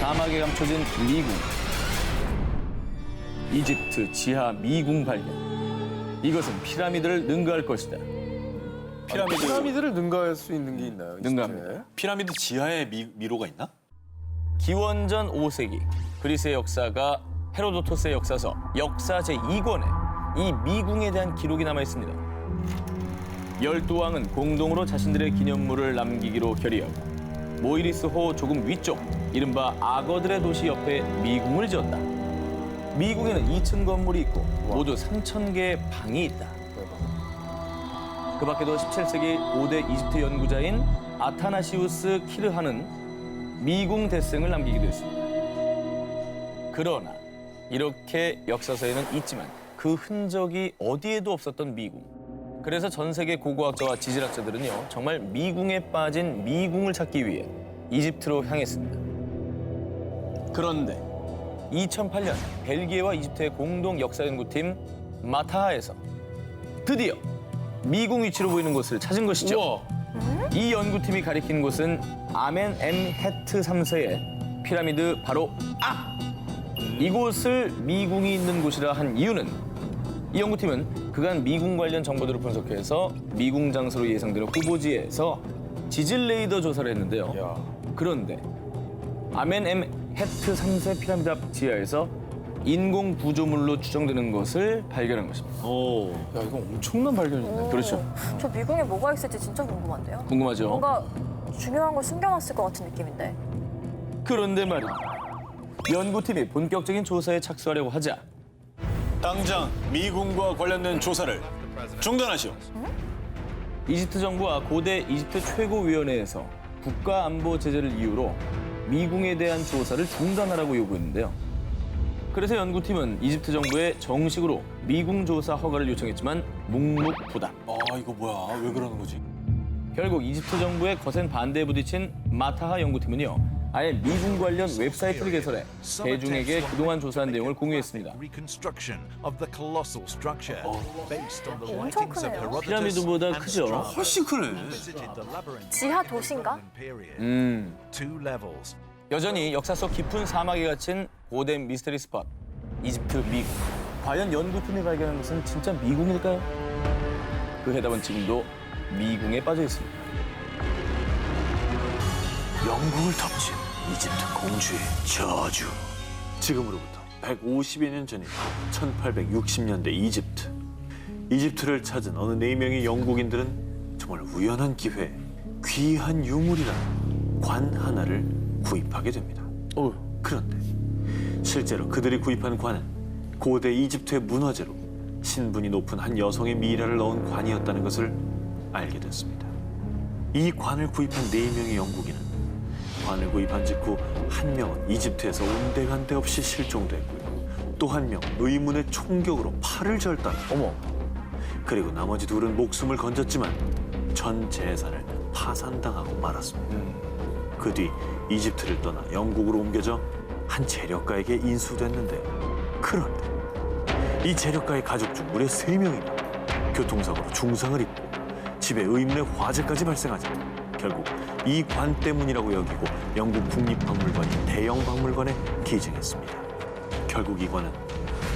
사막에 감춰진 미궁. 이집트 지하 미궁 발견. 이것은 피라미드를 능가할 것이다. 피라미드를 능가할 수 있는 게 있나요? 능가합니다. 피라미드 지하에 미로가 있나? 기원전 5세기 그리스의 역사가 헤로도토스의 역사서 역사 제2권에 이 미궁에 대한 기록이 남아 있습니다. 12왕은 공동으로 자신들의 기념물을 남기기로 결의하고 모이리스호 조금 위쪽 이른바 악어들의 도시 옆에 미궁을 지었다. 미궁에는 2층 건물이 있고 모두 3,000개의 방이 있다. 그 밖에도 17세기 고대 이집트 연구자인 아타나시우스 키르하는 미궁 대승을 남기기도 했습니다. 그러나 이렇게 역사서에는 있지만 그 흔적이 어디에도 없었던 미궁. 그래서 전 세계 고고학자와 지질학자들은요, 정말 미궁에 빠진 미궁을 찾기 위해 이집트로 향했습니다. 그런데 2008년 벨기에와 이집트의 공동 역사연구팀 마타하에서 드디어 미궁 위치로 보이는 곳을 찾은 것이죠. 이 연구팀이 가리킨 곳은 아멘엠헤트 3세의 피라미드 바로 이곳을 미궁이 있는 곳이라 한 이유는 이 연구팀은 그간 미궁 관련 정보들을 분석해서 미궁 장소로 예상되는 후보지에서 지질 레이더 조사를 했는데요. 그런데 아멘엠헤트 3세 피라미드 앞 지하에서 인공 구조물로 추정되는 것을 발견한 것입니다. 야, 이건 엄청난 발견이네. 그렇죠. 저 미궁에 뭐가 있을지 진짜 궁금한데요. 궁금하죠? 뭔가 중요한 걸 숨겨놨을 것 같은 느낌인데. 그런데 말이야. 연구팀이 본격적인 조사에 착수하려고 하자 당장 미궁과 관련된 조사를 중단하시오. 이집트 정부와 고대 이집트 최고위원회에서 국가안보 제재를 이유로 미궁에 대한 조사를 중단하라고 요구했는데요. 그래서 연구팀은 이집트 정부에 정식으로 미궁 조사 허가를 요청했지만 묵묵부답. 이거 뭐야? 왜 그러는 거지? 결국 이집트 정부의 거센 반대에 부딪힌 마타하 연구팀은요, 아예 미궁 관련 웹사이트를 개설해 대중에게 그동안 조사한 내용을 공유했습니다. 엄청 크네요. 피라미드보다 크죠? 훨씬 크네. 지하 도시인가? 여전히 역사 속 깊은 사막에 갇힌 고된 미스터리 스팟, 이집트 미궁. 과연 연구팀이 발견한 것은 진짜 미궁일까요? 그 해답은 지금도 미궁에 빠져 있습니다. 영국을 덮친 이집트 공주의 저주. 지금으로부터 150여 년 전인 1860년대 이집트. 이집트를 찾은 어느 4명의 영국인들은 정말 우연한 기회에 귀한 유물이라는 관 하나를 구입하게 됩니다. 그런데 실제로 그들이 구입한 관은 고대 이집트의 문화재로 신분이 높은 한 여성의 미라를 넣은 관이었다는 것을 알게 됐습니다. 이 관을 구입한 4명의 영국인은 관을 구입한 직후 한 명은 이집트에서 온데간데 없이 실종됐고요. 또 한 명은 의문의 총격으로 팔을 절단. 그리고 나머지 둘은 목숨을 건졌지만 전 재산을 파산당하고 말았습니다. 그 뒤 이집트를 떠나 영국으로 옮겨져 한 재력가에게 인수됐는데요. 그런데 이 재력가의 가족 중 무려 3명이나 교통사고로 중상을 입고 집에 의문의 화재까지 발생하자 결국 이 관 때문이라고 여기고 영국 국립박물관이 대형 박물관에 기증했습니다. 결국 이 관은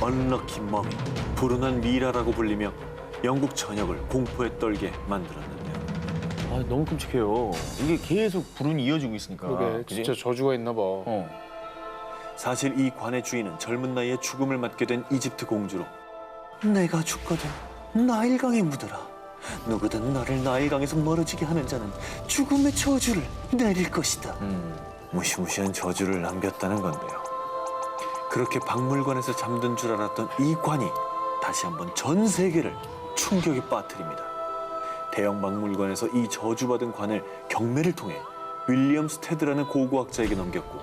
언럭키 머미, 불운한 미라라고 불리며 영국 전역을 공포에 떨게 만들었는데요. 너무 끔찍해요. 이게 계속 불운이 이어지고 있으니까. 그러게, 그지? 진짜 저주가 있나 봐. 사실 이 관의 주인은 젊은 나이에 죽음을 맞게 된 이집트 공주로 내가 죽거든 나일강에 묻어라. 누구든 너를 나일강에서 멀어지게 하는 자는 죽음의 저주를 내릴 것이다. 무시무시한 저주를 남겼다는 건데요. 그렇게 박물관에서 잠든 줄 알았던 이 관이 다시 한번 전 세계를 충격에 빠뜨립니다. 대형 박물관에서 이 저주받은 관을 경매를 통해 윌리엄 스테드라는 고고학자에게 넘겼고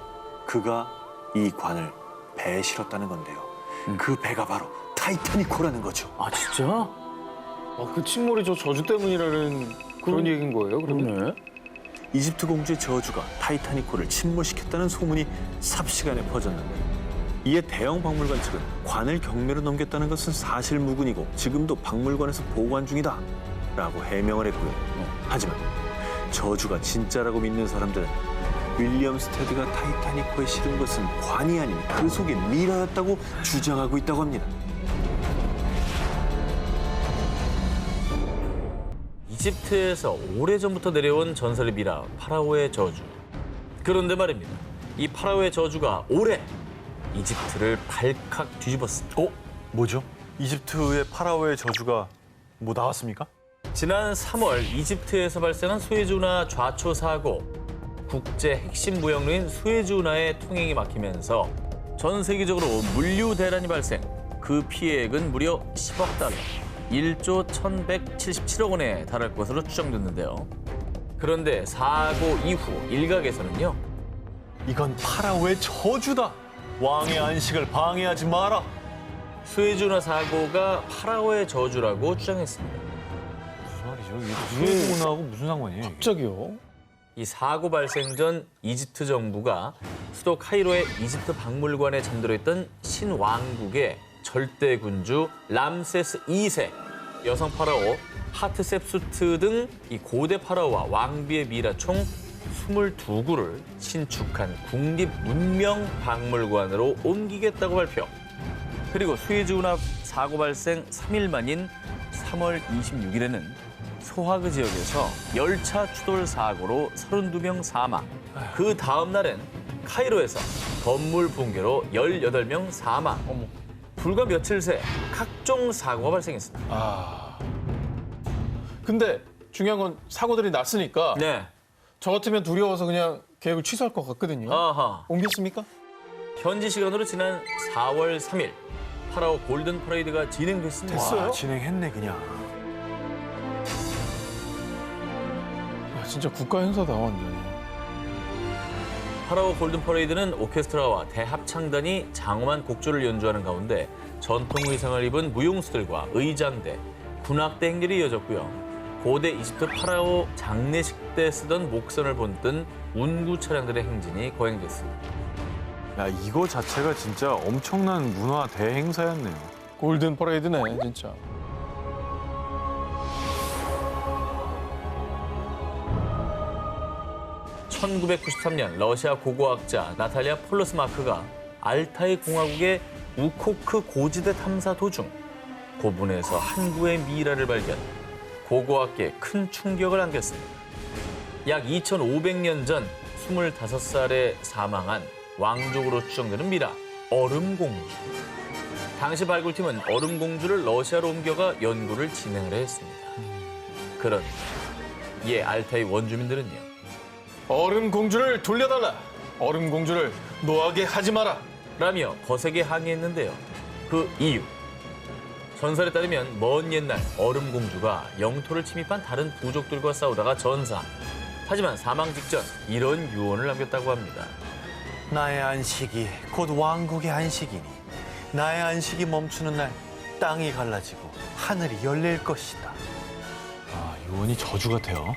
그가 이 관을 배에 실었다는 건데요. 그 배가 바로 타이타닉호라는 거죠. 진짜? 그 침몰이 저 저주 때문이라는 그런 얘기인 거예요, 그러면? 이집트 공주의 저주가 타이타닉호를 침몰시켰다는 소문이 삽시간에 퍼졌는데 이에 대형 박물관 측은 관을 경매로 넘겼다는 것은 사실무근이고 지금도 박물관에서 보관 중이다 라고 해명을 했고요. 하지만 저주가 진짜라고 믿는 사람들은 윌리엄 스테드가 타이타닉호에 실은 것은 관이 아닌 그 속의 미라였다고 주장하고 있다고 합니다. 이집트에서 오래전부터 내려온 전설의 미라 파라오의 저주. 그런데 말입니다. 이 파라오의 저주가 올해 이집트를 발칵 뒤집었습니다. 뭐죠? 이집트의 파라오의 저주가 뭐 나왔습니까? 지난 3월 이집트에서 발생한 수에즈운하 좌초 사고, 국제 핵심 무역로인 수에즈운하의 통행이 막히면서 전 세계적으로 물류 대란이 발생. 그 피해액은 무려 10억 달러, 1조 1,177억 원에 달할 것으로 추정됐는데요. 그런데 사고 이후 일각에서는요. 이건 파라오의 저주다. 왕의 안식을 방해하지 마라. 수에즈운하 사고가 파라오의 저주라고 주장했습니다. 무슨 말이죠? 이게 수에즈운하고 무슨 상관이에요? 갑자기요? 이 사고 발생 전 이집트 정부가 수도 카이로의 이집트 박물관에 잠들어 있던 신왕국의 절대 군주 람세스 2세, 여성 파라오 하트셉수트 등 이 고대 파라오와 왕비의 미라 총 22구를 신축한 국립문명박물관으로 옮기겠다고 발표. 그리고 수에즈운하 사고 발생 3일 만인 3월 26일에는 소하그 지역에서 열차 추돌 사고로 32명 사망. 그 다음 날엔 카이로에서 건물 붕괴로 18명 사망. 불과 며칠 새 각종 사고가 발생했습니다. 근데 중요한 건 사고들이 났으니까 네. 저 같으면 두려워서 그냥 계획을 취소할 것 같거든요. 아하. 옮겼습니까? 현지 시간으로 지난 4월 3일 파라오 골든 퍼레이드가 진행됐습니다. 됐어요? 진행했네 그냥. 야, 진짜 국가 행사다 완전히. 파라오 골든 퍼레이드는 오케스트라와 대합창단이 장엄한 곡조를 연주하는 가운데 전통 의상을 입은 무용수들과 의장대, 군악대 행렬이 이어졌고요. 고대 이집트 파라오 장례식 때 쓰던 목선을 본뜬 운구 차량들의 행진이 거행됐습니다. 야 이거 자체가 진짜 엄청난 문화 대행사였네요. 골든 퍼레이드네 진짜. (1993년) 러시아 고고학자 나탈리아 폴로스마크가 알타이 공화국의 우코크 고지대 탐사 도중 고분에서 한 구의 미라를 발견, 고고학계에 큰 충격을 안겼습니다. 약 2,500년 전 25살에 사망한 왕족으로 추정되는 미라, 얼음공주. 당시 발굴팀은 얼음공주를 러시아로 옮겨가 연구를 진행을 했습니다. 그런데 이에 알타이 원주민들은요. 얼음 공주를 돌려달라. 얼음 공주를 노하게 하지 마라. 라며 거세게 항의했는데요. 그 이유. 전설에 따르면 먼 옛날 얼음공주가 영토를 침입한 다른 부족들과 싸우다가 전사. 하지만 사망 직전 이런 유언을 남겼다고 합니다. 나의 안식이 곧 왕국의 안식이니 나의 안식이 멈추는 날 땅이 갈라지고 하늘이 열릴 것이다. 아 유언이 저주 같아요.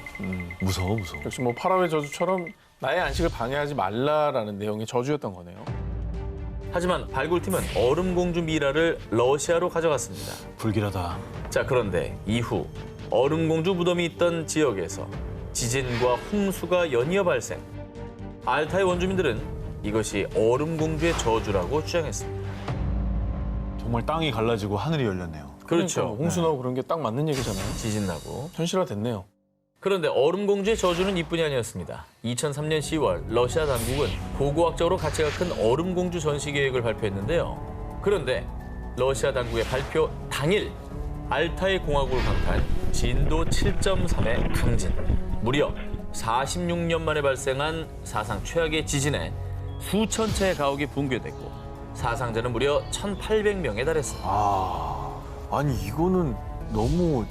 무서워. 역시 뭐 파라오의 저주처럼 나의 안식을 방해하지 말라라는 내용의 저주였던 거네요. 하지만 발굴팀은 얼음공주 미라를 러시아로 가져갔습니다. 불길하다. 자, 그런데 이후 얼음공주 무덤이 있던 지역에서 지진과 홍수가 연이어 발생. 알타이 원주민들은 이것이 얼음공주의 저주라고 주장했습니다. 정말 땅이 갈라지고 하늘이 열렸네요. 그렇죠. 그러니까 홍수 나고 그런 게 딱 맞는 얘기잖아요. 지진 나고. 현실화 됐네요. 그런데 얼음공주의 저주는 이뿐이 아니었습니다. 2003년 10월 러시아 당국은 고고학적으로 가치가 큰 얼음공주 전시 계획을 발표했는데요. 그런데 러시아 당국의 발표 당일 알타이 공화국을 강타한 진도 7.3의 강진. 무려 46년 만에 발생한 사상 최악의 지진에 수천 채의 가옥이 붕괴됐고 사상자는 무려 1,800명에 달했습니다. 아니 이거는 너무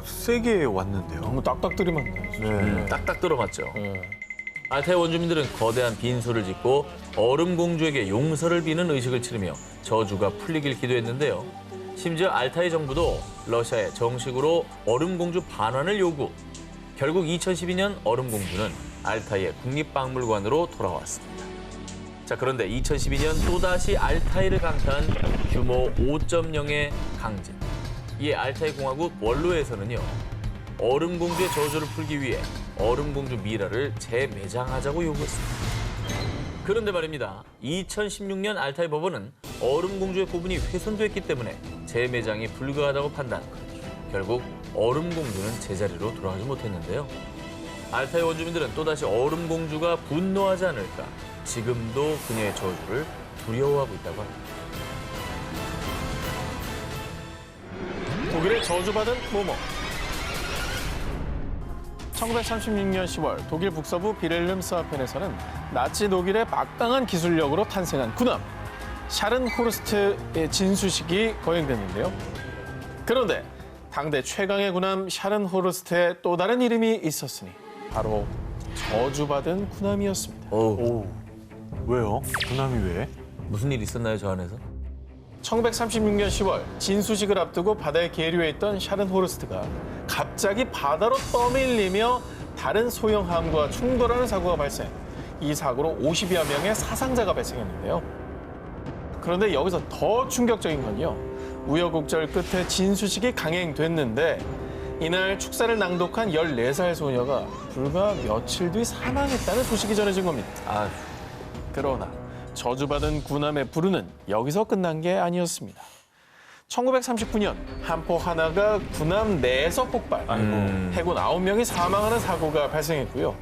세게 왔는데요. 너무 딱딱 들이맞네. 네. 딱딱 들어맞죠. 네. 알타이 원주민들은 거대한 빈소를 짓고 얼음공주에게 용서를 비는 의식을 치르며 저주가 풀리길 기도했는데요. 심지어 알타이 정부도 러시아에 정식으로 얼음공주 반환을 요구. 결국 2012년 얼음공주는 알타이의 국립박물관으로 돌아왔습니다. 자, 그런데 2012년 또다시 알타이를 강타한 규모 5.0의 강진. 이에 알타이 공화국 원로에서는요. 얼음공주의 저주를 풀기 위해 얼음공주 미라를 재매장하자고 요구했습니다. 그런데 말입니다. 2016년 알타이 법원은 얼음공주의 부분이 훼손됐기 때문에 재매장이 불가하다고 판단. 결국 얼음공주는 제자리로 돌아가지 못했는데요. 알타이 원주민들은 또다시 얼음공주가 분노하지 않을까 지금도 그녀의 저주를 두려워하고 있다고 합니다. 독일의 저주받은 모모. 1936년 10월 독일 북서부 비렐름스하펜에서는 나치 독일의 막강한 기술력으로 탄생한 군함 샤른호르스트의 진수식이 거행됐는데요. 그런데 당대 최강의 군함 샤른호르스트의 또 다른 이름이 있었으니 바로 저주받은 군함이었습니다. 오, 왜요? 군함이 왜? 무슨 일 있었나요, 저 안에서? 1936년 10월 진수식을 앞두고 바다에 계류해 있던 샤른호르스트가 갑자기 바다로 떠밀리며 다른 소형함과 충돌하는 사고가 발생. 이 사고로 50여 명의 사상자가 발생했는데요. 그런데 여기서 더 충격적인 건요. 우여곡절 끝에 진수식이 강행됐는데 이날 축사를 낭독한 14살 소녀가 불과 며칠 뒤 사망했다는 소식이 전해진 겁니다. 그러나 저주받은 군함의 불운은 여기서 끝난 게 아니었습니다. 1939년 함포 하나가 군함 내에서 폭발. 해군 9명이 사망하는 사고가 발생했고요.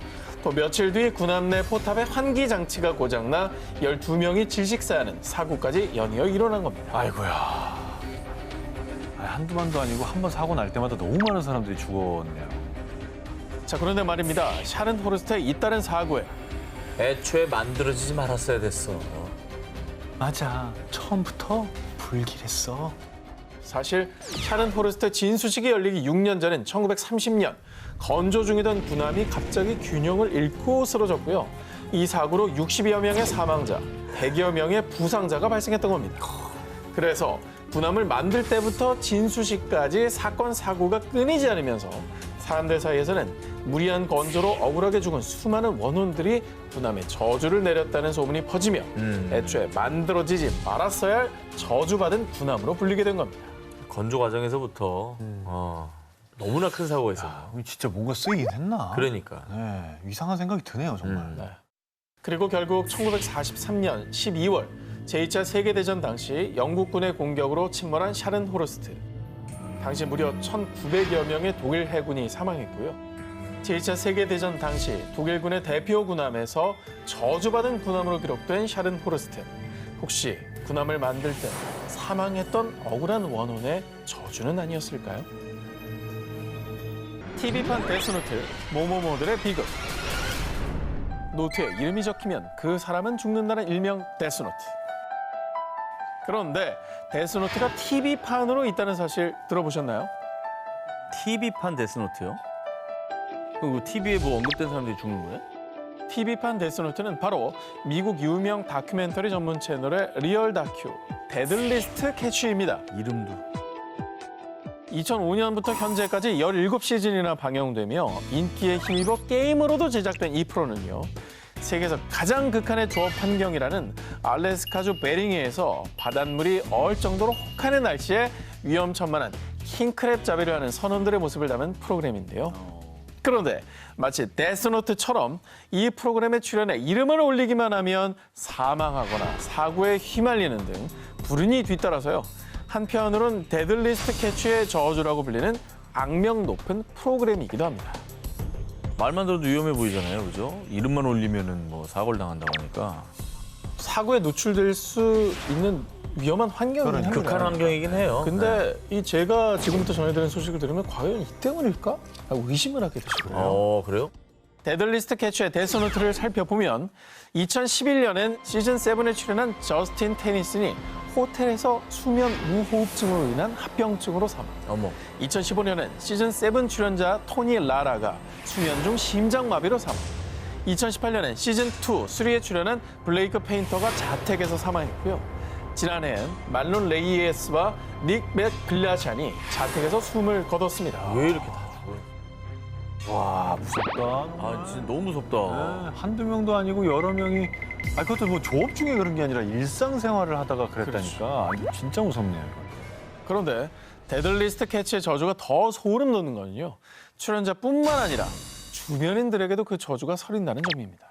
또 며칠 뒤 군함 내 포탑의 환기 장치가 고장나 12명이 질식사하는 사고까지 연이어 일어난 겁니다. 아이고야. 한두만도 아니고 한 번 사고 날 때마다 너무 많은 사람들이 죽었네요. 자, 그런데 말입니다. 샤른호르스트의 잇따른 사고에 애초에 만들어지지 말았어야 됐어. 맞아. 처음부터 불길했어. 사실 샤른호르스트 진수식이 열리기 6년 전인 1930년 건조 중이던 군함이 갑자기 균형을 잃고 쓰러졌고요. 이 사고로 60여 명의 사망자, 100여 명의 부상자가 발생했던 겁니다. 그래서 군함을 만들 때부터 진수식까지 사건 사고가 끊이지 않으면서 사람들 사이에서는 무리한 건조로 억울하게 죽은 수많은 원혼들이 군함에 저주를 내렸다는 소문이 퍼지며 애초에 만들어지지 말았어야 할 저주받은 군함으로 불리게 된 겁니다. 건조 과정에서부터 너무나 큰 사고가 있었나. 진짜 뭔가 쓰이긴 했나? 그러니까. 네, 이상한 생각이 드네요, 정말. 그리고 결국 1943년 12월 제2차 세계대전 당시 영국군의 공격으로 침몰한 샤른호르스트. 당시 무려 1,900여 명의 독일 해군이 사망했고요. 제2차 세계대전 당시 독일군의 대표 군함에서 저주받은 군함으로 기록된 샤른호르스트. 혹시 군함을 만들 때 사망했던 억울한 원혼의 저주는 아니었을까요? TV판 데스노트 모모모들의 비극. 노트에 이름이 적히면 그 사람은 죽는다는 일명 데스노트. 그런데 데스노트가 TV판으로 있다는 사실 들어보셨나요? TV판 데스노트요? 그리고 TV에 뭐 언급된 사람들이 죽는 거예요? TV판 데스노트는 바로 미국 유명 다큐멘터리 전문 채널의 리얼 다큐 데들리스트 캐치입니다. 이름도. 2005년부터 현재까지 17시즌이나 방영되며 인기에 힘입어 게임으로도 제작된 이 프로는요. 세계에서 가장 극한의 조업 환경이라는 알래스카주 베링해에서 바닷물이 얼 정도로 혹한의 날씨에 위험천만한 킹크랩 잡이를 하는 선원들의 모습을 담은 프로그램인데요. 그런데 마치 데스노트처럼 이 프로그램에 출연해 이름을 올리기만 하면 사망하거나 사고에 휘말리는 등 불운이 뒤따라서요. 한편으론 데들리스트 캐치의 저주라고 불리는 악명 높은 프로그램이기도 합니다. 말만 들어도 위험해 보이잖아요, 그죠? 이름만 올리면은 뭐 사고를 당한다고 하니까. 사고에 노출될 수 있는 위험한 환경이긴 합니다. 극한 환경이긴 해요. 근데 이 제가 지금부터 전해드리는 소식을 들으면 과연 이 때문일까? 라고 의심을 하게 되시고요. 그래요? 데들리스트 캐치의 데스노트를 살펴보면 2011년엔 시즌 7에 출연한 저스틴 테니슨이 호텔에서 수면 무호흡증으로 인한 합병증으로 사망. 어머. 2015년엔 시즌 7 출연자 토니 라라가 수면 중 심장마비로 사망. 2018년엔 시즌 2, 3에 출연한 블레이크 페인터가 자택에서 사망했고요. 지난해엔 말론 레이에스와 닉 맥글라샨이 자택에서 숨을 거뒀습니다. 왜 이렇게 다 죽어요? 와, 무섭다. 아, 진짜 너무 무섭다. 한두 명도 아니고 여러 명이. 그것도 뭐 조업 중에 그런 게 아니라 일상생활을 하다가 그랬다니까. 진짜 무섭네요. 그런데 데들리스트 캐치의 저주가 더 소름 돋는 건요. 출연자뿐만 아니라 주변인들에게도 그 저주가 서린다는 점입니다.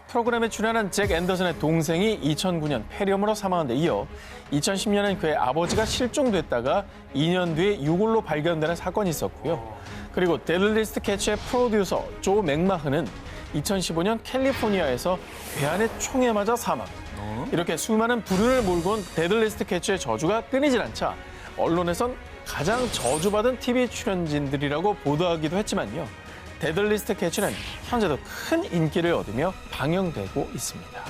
프로그램에 출연한 잭 앤더슨의 동생이 2009년 폐렴으로 사망한 데 이어 2010년엔 그의 아버지가 실종됐다가 2년 뒤에 유골로 발견되는 사건이 있었고요. 그리고 데들리스트 캐치의 프로듀서 조 맥마흔은 2015년 캘리포니아에서 괴한의 총에 맞아 사망. 이렇게 수많은 불운을 몰고 온 데들리스트 캐치의 저주가 끊이질 않자 언론에선 가장 저주받은 TV 출연진들이라고 보도하기도 했지만요. 데들리스트 캐치는 현재도 큰 인기를 얻으며 방영되고 있습니다.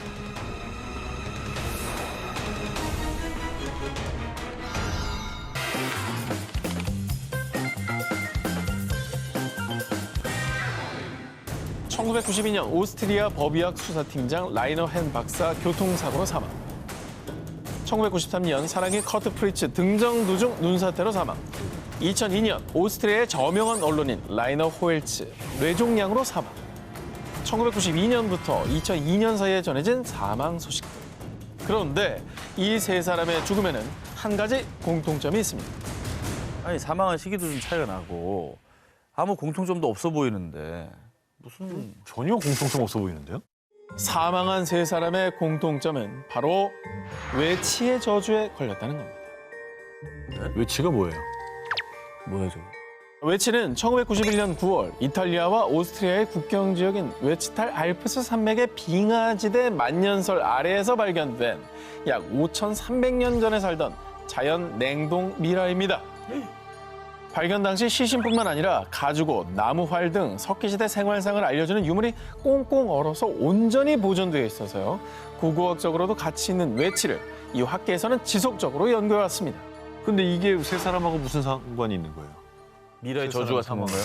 (1992년) 오스트리아 법의학 수사팀장 라이너 헨 박사 교통사고로 사망. 1993년 사랑의 커트 프리츠 등정 도중 눈사태로 사망. 2002년 오스트리아의 저명한 언론인 라이너 호엘츠 뇌종양으로 사망. 1992년부터 2002년 사이에 전해진 사망 소식들. 그런데 이 세 사람의 죽음에는 한 가지 공통점이 있습니다. 아니 사망한 시기도 좀 차이가 나고 아무 공통점도 없어 보이는데 무슨 전혀 공통점 없어 보이는데요? 사망한 세 사람의 공통점은 바로 외치의 저주에 걸렸다는 겁니다. 외치가 뭐예요? 뭐야 저거? 외치는 1991년 9월 이탈리아와 오스트리아의 국경 지역인 외치탈 알프스 산맥의 빙하지대 만년설 아래에서 발견된 약 5,300년 전에 살던 자연 냉동 미라입니다. 발견 당시 시신뿐만 아니라 가죽옷, 나무활 등 석기시대 생활상을 알려주는 유물이 꽁꽁 얼어서 온전히 보존되어 있어서요. 고고학적으로도 가치 있는 외치를 이 학계에서는 지속적으로 연구해왔습니다. 근데 이게 세 사람하고 무슨 상관이 있는 거예요? 미라의 저주가 산 건가요?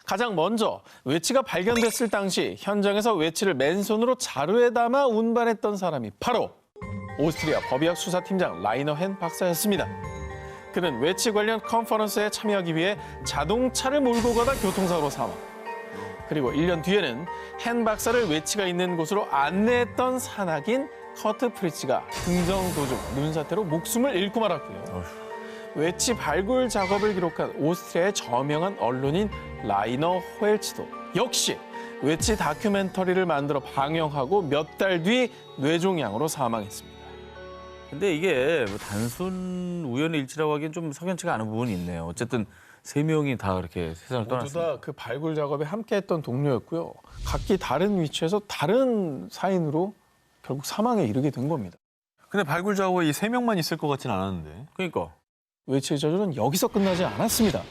가장 먼저 외치가 발견됐을 당시 현장에서 외치를 맨손으로 자루에 담아 운반했던 사람이 바로 오스트리아 법의학 수사팀장 라이너 헨 박사였습니다. 그는 외치 관련 컨퍼런스에 참여하기 위해 자동차를 몰고 가다 교통사고로 사망. 그리고 1년 뒤에는 헨 박사를 외치가 있는 곳으로 안내했던 산악인 커트 프리츠가 등정 도중 눈사태로 목숨을 잃고 말았고요. 외치 발굴 작업을 기록한 오스트리아의 저명한 언론인 라이너 호엘츠도 역시 외치 다큐멘터리를 만들어 방영하고 몇 달 뒤 뇌종양으로 사망했습니다. 근데 이게 뭐 단순 우연의 일치라고 하기엔 좀 석연치가 않은 부분이 있네요. 어쨌든 세 명이 다 그렇게 세상을 모두 떠났습니다. 다 그 발굴 작업에 함께했던 동료였고요. 각기 다른 위치에서 다른 사인으로 결국 사망에 이르게 된 겁니다. 근데 발굴 작업에 이 세 명만 있을 것 같진 않았는데. 그러니까 외치의 저주는 여기서 끝나지 않았습니다.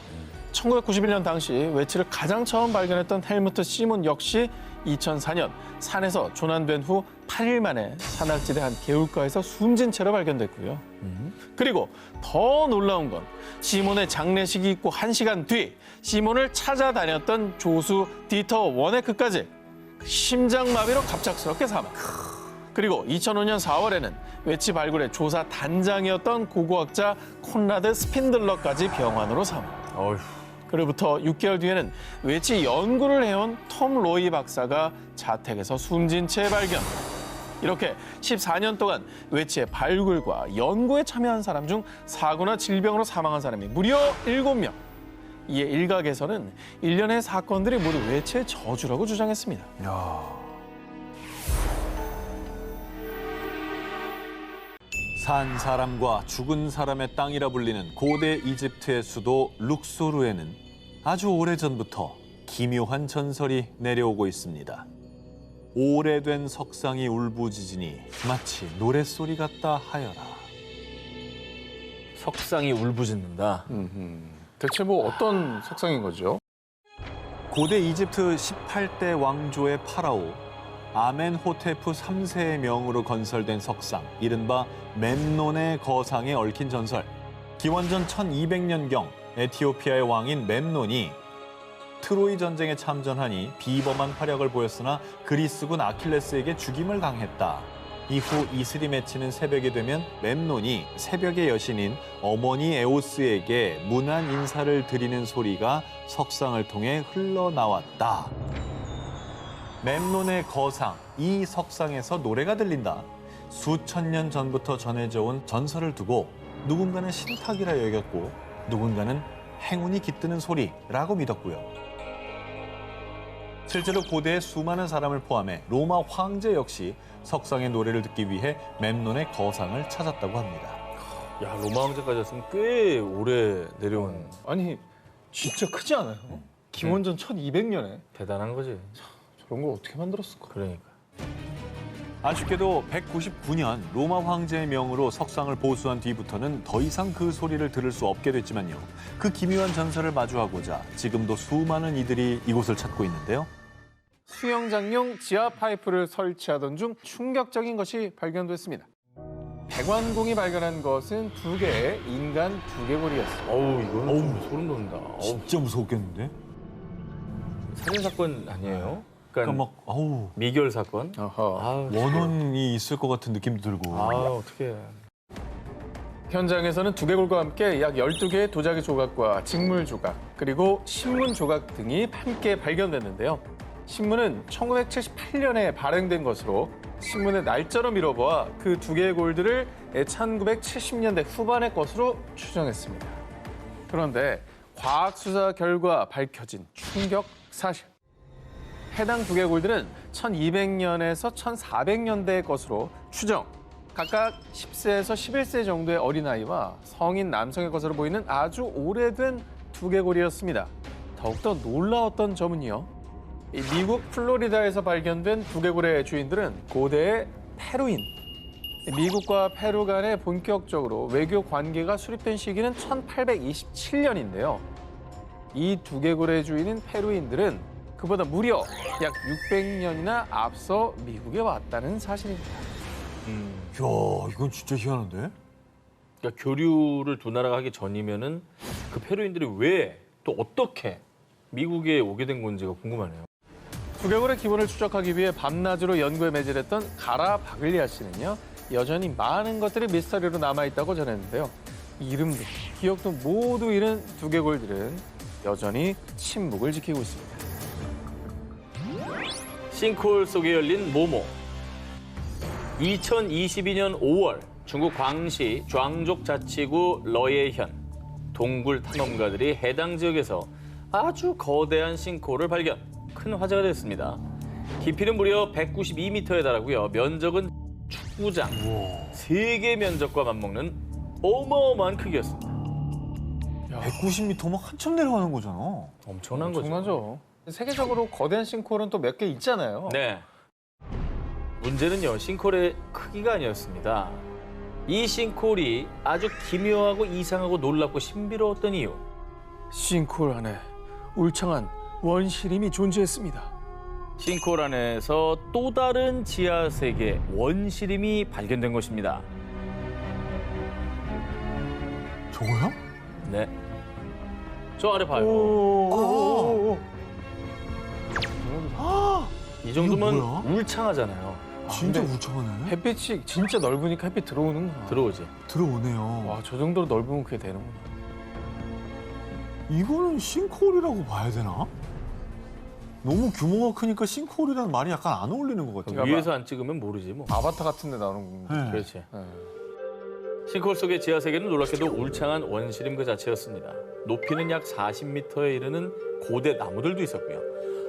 1991년 당시 외치를 가장 처음 발견했던 헬무트 시몬 역시 2004년 산에서 조난된 후 8일 만에 산악지대 한 개울가에서 숨진 채로 발견됐고요. 그리고 더 놀라운 건 시몬의 장례식이 있고 1시간 뒤 시몬을 찾아다녔던 조수 디터 워네크까지 심장마비로 갑작스럽게 사망. 그리고 2005년 4월에는 외치 발굴의 조사 단장이었던 고고학자 콘라드 스핀들러까지 병환으로 사망. 어휴. 그로부터 6개월 뒤에는 외치 연구를 해온 톰 로이 박사가 자택에서 숨진 채 발견. 이렇게 14년 동안 외치의 발굴과 연구에 참여한 사람 중 사고나 질병으로 사망한 사람이 무려 7명. 이에 일각에서는 일련의 사건들이 모두 외치의 저주라고 주장했습니다. 산 사람과 죽은 사람의 땅이라 불리는 고대 이집트의 수도 룩소르에는 아주 오래전부터 기묘한 전설이 내려오고 있습니다. 오래된 석상이 울부짖으니 마치 노랫소리 같다 하여라. 석상이 울부짖는다. 대체 뭐 어떤 석상인 거죠? 고대 이집트 18대 왕조의 파라오 아멘호테프 3세의 명으로 건설된 석상, 이른바 멤논의 거상에 얽힌 전설. 기원전 1200년경 에티오피아의 왕인 멤논이 트로이 전쟁에 참전하니 비범한 활약을 보였으나 그리스군 아킬레스에게 죽임을 당했다. 이후 이슬이 맺히는 새벽이 되면 멤논이 새벽의 여신인 어머니 에오스에게 문안 인사를 드리는 소리가 석상을 통해 흘러나왔다. 멤논의 거상, 이 석상에서 노래가 들린다. 수천 년 전부터 전해져 온 전설을 두고 누군가는 신탁이라 여겼고 누군가는 행운이 깃드는 소리라고 믿었고요. 실제로 고대의 수많은 사람을 포함해 로마 황제 역시 석상의 노래를 듣기 위해 멤논의 거상을 찾았다고 합니다. 야, 로마 황제까지 왔으면 꽤 오래 내려온 아니 진짜 크지 않아요? 기원전 1200년에 대단한 거지. 저런 걸 어떻게 만들었을까? 그러니까. 아쉽게도 199년 로마 황제의 명으로 석상을 보수한 뒤부터는 더 이상 그 소리를 들을 수 없게 됐지만요. 그 기묘한 전설을 마주하고자 지금도 수많은 이들이 이곳을 찾고 있는데요. 수영장용 지하 파이프를 설치하던 중 충격적인 것이 발견됐습니다. 백완공이 발견한 것은 2개의 인간 두개골이었습니다. 어우, 이거는 좀 소름 돋는다. 어우, 진짜 무서웠겠는데? 살인 사건 아니에요? 그러니까 그러니까 막 아우 미결 사건. 어허. 아우, 원혼이 있을 것 같은 느낌도 들고. 아, 어떡해. 현장에서는 두개골과 함께 약 12개의 도자기 조각과 직물 조각, 그리고 신문 조각 등이 함께 발견됐는데요. 신문은 1978년에 발행된 것으로 신문의 날짜로 미뤄보아 그 두개골들을 1970년대 후반의 것으로 추정했습니다. 그런데 과학 수사 결과 밝혀진 충격 사실. 해당 두개골들은 1200년에서 1400년대의 것으로 추정. 각각 10세에서 11세 정도의 어린아이와 성인 남성의 것으로 보이는 아주 오래된 두개골이었습니다. 더욱더 놀라웠던 점은요. 이 미국 플로리다에서 발견된 두개골의 주인들은 고대의 페루인. 미국과 페루 간에 본격적으로 외교 관계가 수립된 시기는 1827년인데요. 이 두개골의 주인인 페루인들은 그보다 무려 약 600년이나 앞서 미국에 왔다는 사실입니다. 이야, 이건 진짜 희한한데? 그러니까 교류를 두 나라가 하기 전이면은 그 페루인들이 왜 또 어떻게 미국에 오게 된 건지가 궁금하네요. 두개골의 기본을 추적하기 위해 밤낮으로 연구에 매진했던 가라 바글리아 씨는요. 여전히 많은 것들이 미스터리로 남아있다고 전했는데요. 이름도 기억도 모두 잃은 두개골들은 여전히 침묵을 지키고 있습니다. 싱크홀 속에 열린 모모. 2022년 5월 중국 광시 좌ang족 자치구 러예현 동굴 탐험가들이 해당 지역에서 아주 거대한 싱크홀을 발견. 큰 화제가 됐습니다. 깊이는 무려 192m에 달하고요. 면적은 축구장 3개 면적과 맞먹는 어마어마한 크기였습니다. 190m 막 한참 내려가는 거잖아. 엄청난 거죠. 엄청나죠. 세계적으로 거대한 싱크홀은 또 몇 개 있잖아요. 네. 문제는요, 싱크홀의 크기가 아니었습니다. 이 싱크홀이 아주 기묘하고 이상하고 놀랍고 신비로웠던 이유. 싱크홀 안에 울창한 원시림이 존재했습니다. 싱크홀 안에서 또 다른 지하 세계 원시림이 발견된 것입니다. 저거야? 네. 저 아래 봐요. 이 정도면 이거 뭐야? 울창하잖아요. 진짜 근데 울창하네. 햇빛이 진짜 넓으니까 햇빛 들어오는구나. 들어오지. 들어오네요. 와, 저 정도로 넓으면 그게 되는구나. 이거는 싱크홀이라고 봐야 되나? 너무 규모가 크니까 싱크홀이라는 말이 약간 안 어울리는 것 같아요. 위에서 안 찍으면 모르지 뭐. 아바타 같은 데 나오는 거. 네. 그렇지. 네. 싱크홀 속의 지하 세계는 놀랍게도 울창한 원시림 그 자체였습니다. 높이는 약 40m에 이르는 고대 나무들도 있었고요.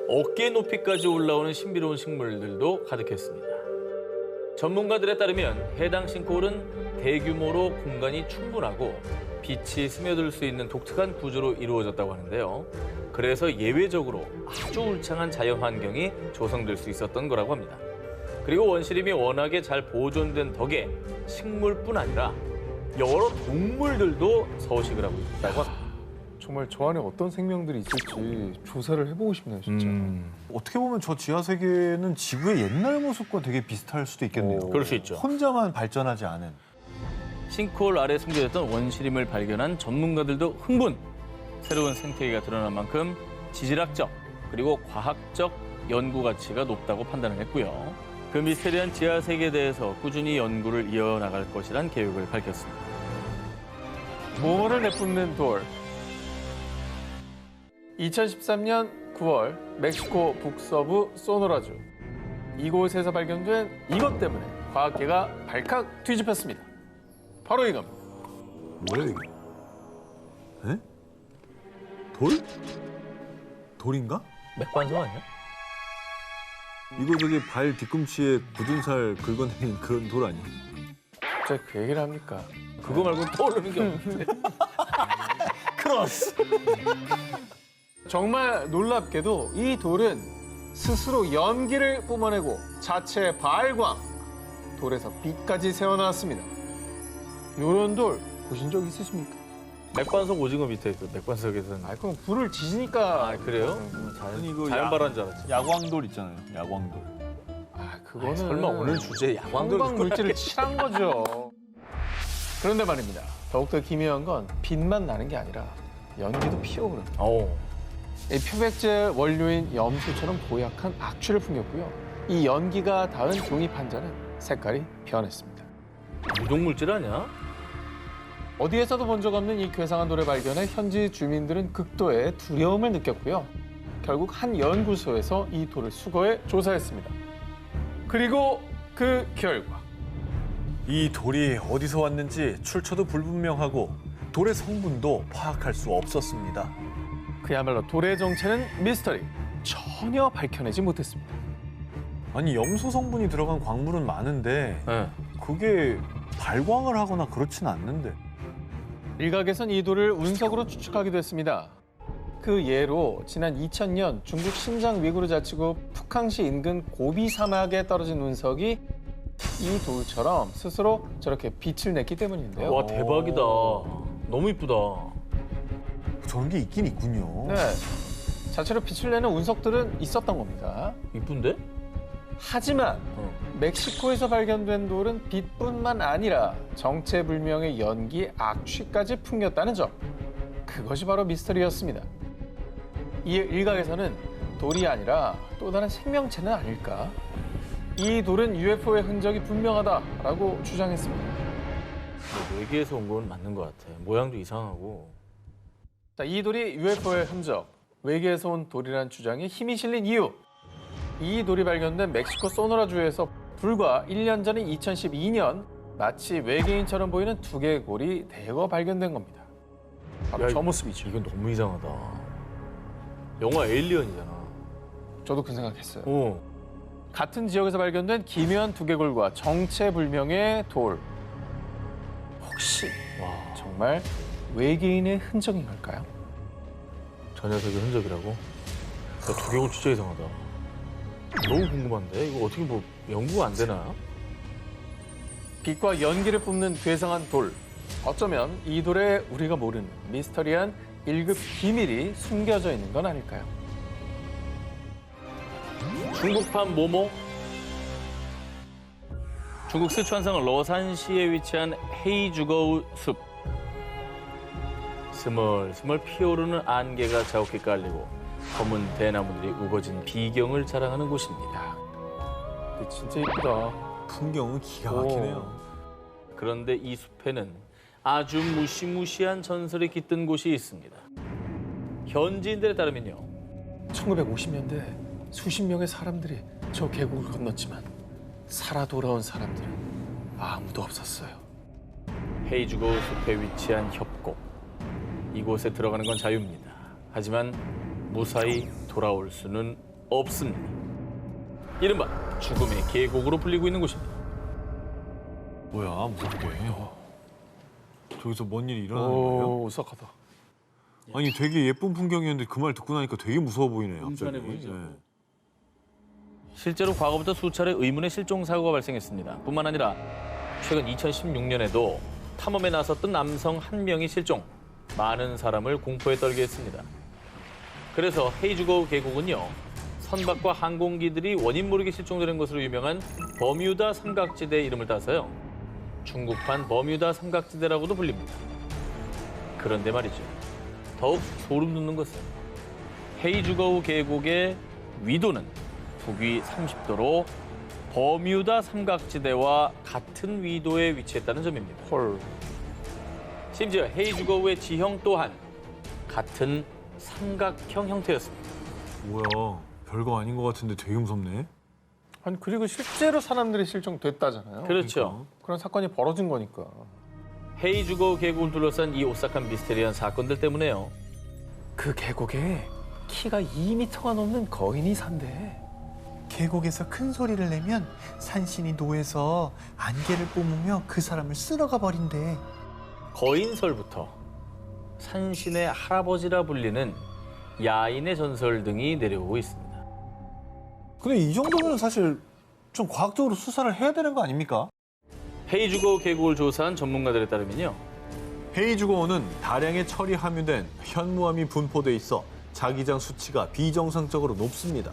어깨 높이까지 올라오는 신비로운 식물들도 가득했습니다. 전문가들에 따르면 해당 싱크홀은 대규모로 공간이 충분하고 빛이 스며들 수 있는 독특한 구조로 이루어졌다고 하는데요. 그래서 예외적으로 아주 울창한 자연 환경이 조성될 수 있었던 거라고 합니다. 그리고 원시림이 워낙에 잘 보존된 덕에 식물뿐 아니라 여러 동물들도 서식을 하고 있다고 합니다. 정말 저 안에 어떤 생명들이 있을지 조사를 해보고 싶네요, 진짜. 어떻게 보면 저 지하 세계는 지구의 옛날 모습과 되게 비슷할 수도 있겠네요. 그럴 수 있죠. 혼자만 발전하지 않은. 싱크홀 아래 숨겨졌던 원시림을 발견한 전문가들도 흥분! 새로운 생태계가 드러난 만큼 지질학적 그리고 과학적 연구 가치가 높다고 판단을 했고요. 그 미스테리한 지하 세계에 대해서 꾸준히 연구를 이어나갈 것이란 계획을 밝혔습니다. 모모를 내뿜는 돌. 2013년 9월 멕시코 북서부 소노라주. 이곳에서 발견된 이것 때문에 과학계가 발칵 뒤집혔습니다. 바로 이겁니다. 뭐야 이게? 에? 돌? 돌인가? 맥반석 아니야? 이거 저기 발 뒤꿈치에 굳은 살 긁어내는 그런 돌 아니야? 제가 그 얘기를 합니까? 그거 말고 떠오르는 게 없는데. 크로스. 정말 놀랍게도 이 돌은 스스로 연기를 뿜어내고 자체 발광, 돌에서 빛까지 새어나왔습니다. 이런 돌 보신 적 있으십니까? 맥반석 오징어 밑에 있어. 맥반석에서는. 아, 그럼 불을 지지니까. 아, 그래요? 아니 이거 자연 발화인 줄 알았지. 야광돌 있잖아요. 야광돌. 아, 그거는 설마 오늘 주제 야광돌 형광 물질을 칠한 거죠. 그런데 말입니다. 더욱더 기묘한 건 빛만 나는 게 아니라 연기도 피어오릅니다. 이 표백제 원료인 염소처럼 고약한 악취를 풍겼고요. 이 연기가 닿은 종이 판자는 색깔이 변했습니다. 무독물질 아니야? 어디에서도 본 적 없는 이 괴상한 돌을 발견해 현지 주민들은 극도의 두려움을 느꼈고요. 결국 한 연구소에서 이 돌을 수거해 조사했습니다. 그리고 그 결과 이 돌이 어디서 왔는지 출처도 불분명하고 돌의 성분도 파악할 수 없었습니다. 그야말로 돌의 정체는 미스터리. 전혀 밝혀내지 못했습니다. 아니 염소 성분이 들어간 광물은 많은데 네. 그게 발광을 하거나 그렇진 않는데. 일각에선 이 돌을 운석으로 추측하기도 했습니다. 그 예로 지난 2000년 중국 신장 위구르 자치구 푸캉시 인근 고비 사막에 떨어진 운석이 이 돌처럼 스스로 저렇게 빛을 냈기 때문인데요. 와, 대박이다. 너무 이쁘다. 저런 게 있긴 있군요. 네, 자체로 빛을 내는 운석들은 있었던 겁니다. 이쁜데? 하지만 멕시코에서 발견된 돌은 빛뿐만 아니라 정체불명의 연기, 악취까지 풍겼다는 점. 그것이 바로 미스터리였습니다. 이에 일각에서는 돌이 아니라 또 다른 생명체는 아닐까? 이 돌은 UFO의 흔적이 분명하다라고 주장했습니다. 외계에서 온 건 맞는 것 같아. 모양도 이상하고. 자, 이 돌이 UFO의 흔적, 외계에서 온 돌이라는 주장에 힘이 실린 이유. 이 돌이 발견된 멕시코 소노라주에서 불과 1년 전인 2012년 마치 외계인처럼 보이는 두개골이 대거 발견된 겁니다. 바로 야, 저 모습이죠. 이건 너무 이상하다. 영화 에일리언이잖아. 저도 그 생각했어요. 어. 같은 지역에서 발견된 기묘한 두개골과 정체불명의 돌. 혹시 와, 정말 외계인의 흔적인 걸까요? 저 녀석의 흔적이라고? 야, 두개골 진짜 이상하다. 너무 궁금한데? 이거 어떻게 뭐 연구가 안 되나? 빛과 연기를 뿜는 괴상한 돌. 어쩌면 이 돌에 우리가 모르는 미스터리한 1급 비밀이 숨겨져 있는 건 아닐까요? 중국판 모모? 중국 스촨성 러산시에 위치한 헤이주거우 숲. 스멀스멀 피어오르는 안개가 자욱히 깔리고 검은 대나무들이 우거진 비경을 자랑하는 곳입니다. 근데 진짜 이쁘다. 풍경은 기가 막히네요. 그런데 이 숲에는 아주 무시무시한 전설이 깃든 곳이 있습니다. 현지인들에 따르면요. 1950년대 수십 명의 사람들이 저 계곡을 건넜지만 살아 돌아온 사람들은 아무도 없었어요. 헤이주거우 숲에 위치한 협곡. 이곳에 들어가는 건 자유입니다. 하지만 무사히 돌아올 수는 없습니다. 이른바 죽음의 계곡으로 불리고 있는 곳입니다. 뭐야 무섭게. 저기서 뭔 일이 일어나는 거예요? 오, 오싹하다. 아니 되게 예쁜 풍경이었는데 그 말 듣고 나니까 되게 무서워 보이네요. 갑자기. 음산해 보이죠? 네. 실제로 과거부터 수차례 의문의 실종 사고가 발생했습니다. 뿐만 아니라 최근 2016년에도 탐험에 나섰던 남성 한 명이 실종, 많은 사람을 공포에 떨게 했습니다. 그래서 헤이주거우 계곡은요, 선박과 항공기들이 원인 모르게 실종되는 것으로 유명한 버뮤다 삼각지대의 이름을 따서요, 중국판 버뮤다 삼각지대라고도 불립니다. 그런데 말이죠, 더욱 소름 돋는 것은 헤이주거우 계곡의 위도는 북위 30도로 버뮤다 삼각지대와 같은 위도에 위치했다는 점입니다. 헐. 심지어 헤이주거우의 지형 또한 같은 삼각형 형태였습니다. 뭐야 별거 아닌 것 같은데 되게 무섭네. 아니 그리고 실제로 사람들이 실종됐다잖아요. 그렇죠. 그런 사건이 벌어진 거니까. 헤이주거우 계곡을 둘러싼 이 오싹한 미스테리한 사건들 때문에요. 그 계곡에 키가 2m가 넘는 거인이 산대. 계곡에서 큰 소리를 내면 산신이 노에서 안개를 뿜으며 그 사람을 쓸어가 버린대. 거인설부터 산신의 할아버지라 불리는 야인의 전설 등이 내려오고 있습니다. 근데 이 정도면 사실 좀 과학적으로 수사를 해야 되는 거 아닙니까? 헤이주거 계곡을 조사한 전문가들에 따르면요. 헤이주거원은 다량의 철이 함유된 현무암이 분포돼 있어 자기장 수치가 비정상적으로 높습니다.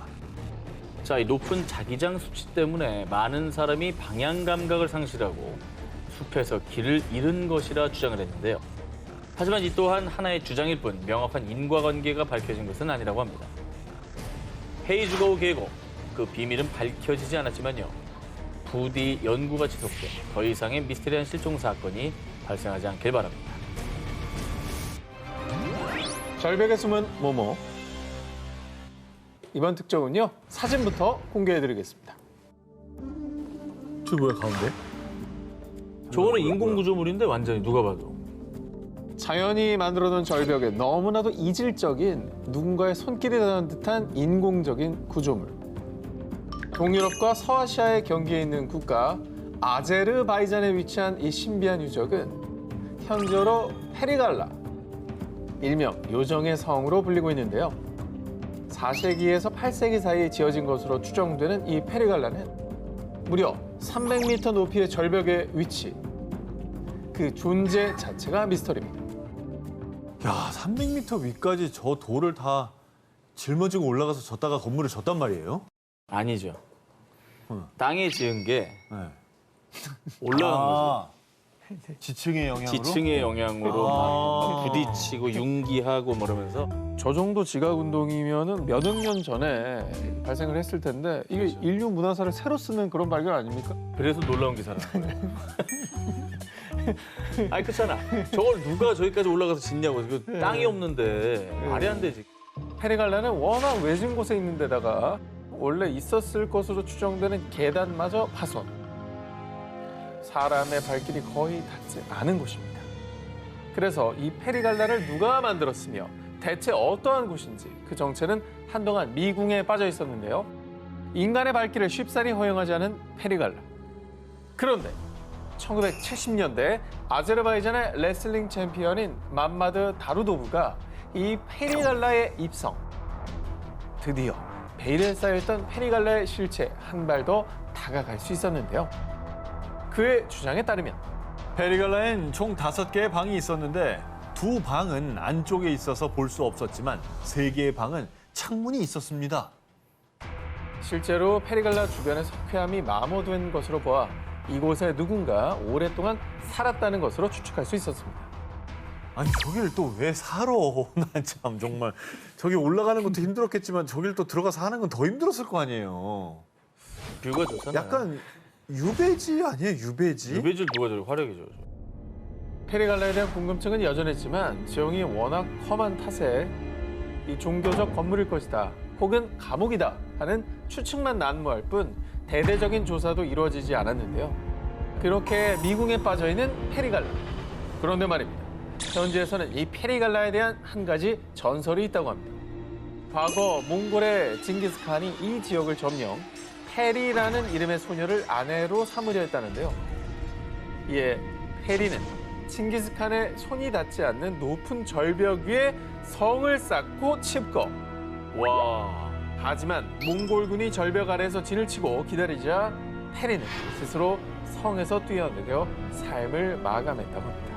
자, 이 높은 자기장 수치 때문에 많은 사람이 방향 감각을 상실하고 숲에서 길을 잃은 것이라 주장을 했는데요. 하지만 이 또한 하나의 주장일 뿐 명확한 인과관계가 밝혀진 것은 아니라고 합니다. 헤이주거 계곡, 그 비밀은 밝혀지지 않았지만요. 부디 연구가 지속돼 더 이상의 미스테리한 실종 사건이 발생하지 않길 바랍니다. 절벽에 숨은 모모. 이번 특종은요, 사진부터 공개해드리겠습니다. 저 뭐야 가운데? 저거는 인공구조물인데 완전히 누가 봐도. 자연이 만들어둔 절벽에 너무나도 이질적인 누군가의 손길이 닿은 듯한 인공적인 구조물. 동유럽과 서아시아의 경계에 있는 국가 아제르바이잔에 위치한 이 신비한 유적은 현저로 페리갈라, 일명 요정의 성으로 불리고 있는데요. 4세기에서 8세기 사이에 지어진 것으로 추정되는 이 페리갈라는 무려 300m 높이의 절벽의 위치, 그 존재 자체가 미스터리입니다. 야, 300m 위까지 저 돌을 다 짊어지고 올라가서 졌다가 건물을 졌단 말이에요? 아니죠. 땅에 지은 게 네. 올라간 거죠. 지층의 영향으로? 지층의 영향으로 막 부딪히고 융기하고 뭐 이러면서 저 정도 지각 운동이면은 몇억 년 전에 발생을 했을 텐데 이게 인류 문화사를 새로 쓰는 그런 발견 아닙니까? 그래서 놀라운 기사라. 아니 그렇잖아. 저걸 누가 저기까지 올라가서 짓냐고. 그 땅이 없는데 말이 안 되지. 페리갈라는 워낙 외진 곳에 있는 데다가 원래 있었을 것으로 추정되는 계단마저 파손. 사람의 발길이 거의 닿지 않은 곳입니다. 그래서 이 페리갈라를 누가 만들었으며 대체 어떠한 곳인지 그 정체는 한동안 미궁에 빠져 있었는데요. 인간의 발길을 쉽사리 허용하지 않은 페리갈라. 그런데 1970년대 아제르바이잔의 레슬링 챔피언인 맘마드 다루도브가 이 페리갈라에 입성. 드디어 베일에 쌓여있던 페리갈라의 실체 한 발 더 다가갈 수 있었는데요. 그의 주장에 따르면 페리갈라엔 총 5개의 방이 있었는데 2방은 안쪽에 있어서 볼 수 없었지만 3개의 방은 창문이 있었습니다. 실제로 페리갈라 주변에 석회암이 마모된 것으로 보아 이곳에 누군가 오랫동안 살았다는 것으로 추측할 수 있었습니다. 아니 저길 또 왜 살아? 난 참 정말 저기 올라가는 것도 힘들었겠지만 저길 또 들어가서 하는 건 더 힘들었을 거 아니에요. 뷰가 좋잖아요. 약간 유배지 아니에요? 유배지? 유배질 누가 저리 화력이죠. 페리갈라에 대한 궁금증은 여전했지만 지형이 워낙 험한 탓에 이 종교적 건물일 것이다 혹은 감옥이다 하는 추측만 난무할 뿐 대대적인 조사도 이루어지지 않았는데요. 그렇게 미궁에 빠져있는 페리갈라. 그런데 말입니다. 현지에서는 이 페리갈라에 대한 한 가지 전설이 있다고 합니다. 과거 몽골의 징기스칸이 이 지역을 점령, 페리라는 이름의 소녀를 아내로 삼으려 했다는데요. 이에 페리는 칭기스칸의 손이 닿지 않는 높은 절벽 위에 성을 쌓고 칩거. 와. 하지만 몽골군이 절벽 아래에서 진을 치고 기다리자 페리는 스스로 성에서 뛰어내려 삶을 마감했다고 합니다.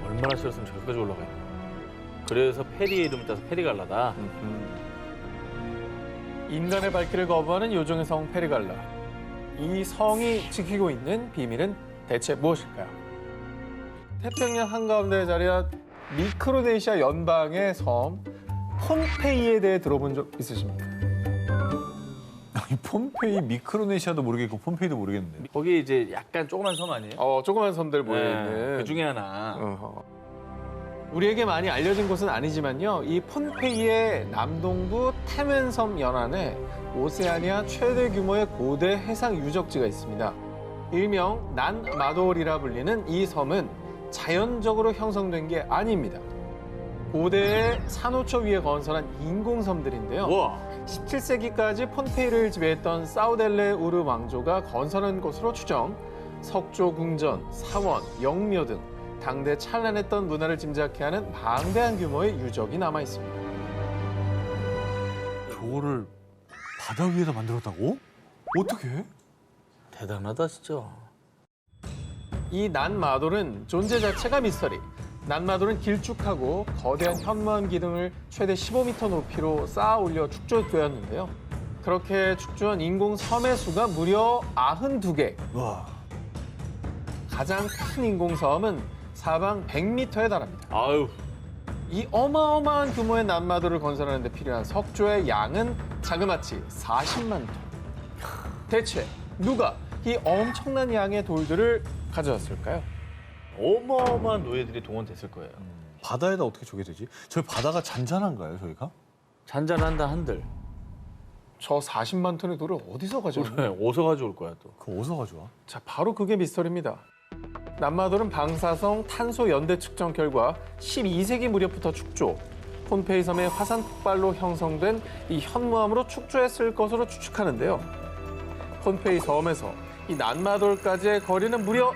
얼마나 싫었으면 저기까지 올라가 있나. 그래서 페리의 이름을 따서 페리갈라다. 인간의 발길을 거부하는 요정의 성 페리갈라. 이 성이 지키고 있는 비밀은 대체 무엇일까요? 태평양 한가운데에 자리한 미크로네시아 연방의 섬 폼페이에 대해 들어본 적 있으십니까? 아니 폼페이 미크로네시아도 모르겠고 폼페이도 모르겠는데. 거기 이제 약간 조그만 섬 아니에요? 조그만 섬들 모여있는. 네, 그 중에 하나. 우리에게 많이 알려진 곳은 아니지만요. 이 폼페이의 남동부 테멘섬 연안에 오세아니아 최대 규모의 고대 해상 유적지가 있습니다. 일명 난마돌이라 불리는 이 섬은 자연적으로 형성된 게 아닙니다. 고대의 산호초 위에 건설한 인공섬들인데요. 와. 17세기까지 폰페이를 지배했던 사우델레 우르 왕조가 건설한 것으로 추정, 석조 궁전, 사원, 영묘 등 당대 찬란했던 문화를 짐작케 하는 방대한 규모의 유적이 남아 있습니다. 저거를 바다 위에다 만들었다고? 어떻게? 대단하다 진짜. 이 난마돌은 존재 자체가 미스터리. 난마돌은 길쭉하고 거대한 현무암 기둥을 최대 15m 높이로 쌓아 올려 축조되었는데요. 그렇게 축조한 인공 섬의 수가 무려 92개. 와. 가장 큰 인공 섬은 사방 100m에 달합니다. 아유, 이 어마어마한 규모의 난마돌을 건설하는 데 필요한 석조의 양은 자그마치 40만 톤. 대체 누가 이 엄청난 양의 돌들을 가져왔을까요? 어마어마한 노예들이 동원됐을 거예요. 바다에다 어떻게 저게 되지? 저희 바다가 잔잔한가요, 저희가? 잔잔한다 한들. 저 40만 톤의 돌을 어디서 가져왔나요? 어디서 가져올 거야 또. 그거 어디서 가져와? 자, 바로 그게 미스터리입니다. 난마돌은 방사성 탄소 연대 측정 결과 12세기 무렵부터 축조, 폰페이 섬의 화산 폭발로 형성된 이 현무암으로 축조했을 것으로 추측하는데요. 폰페이 섬에서 이 난마돌까지의 거리는 무려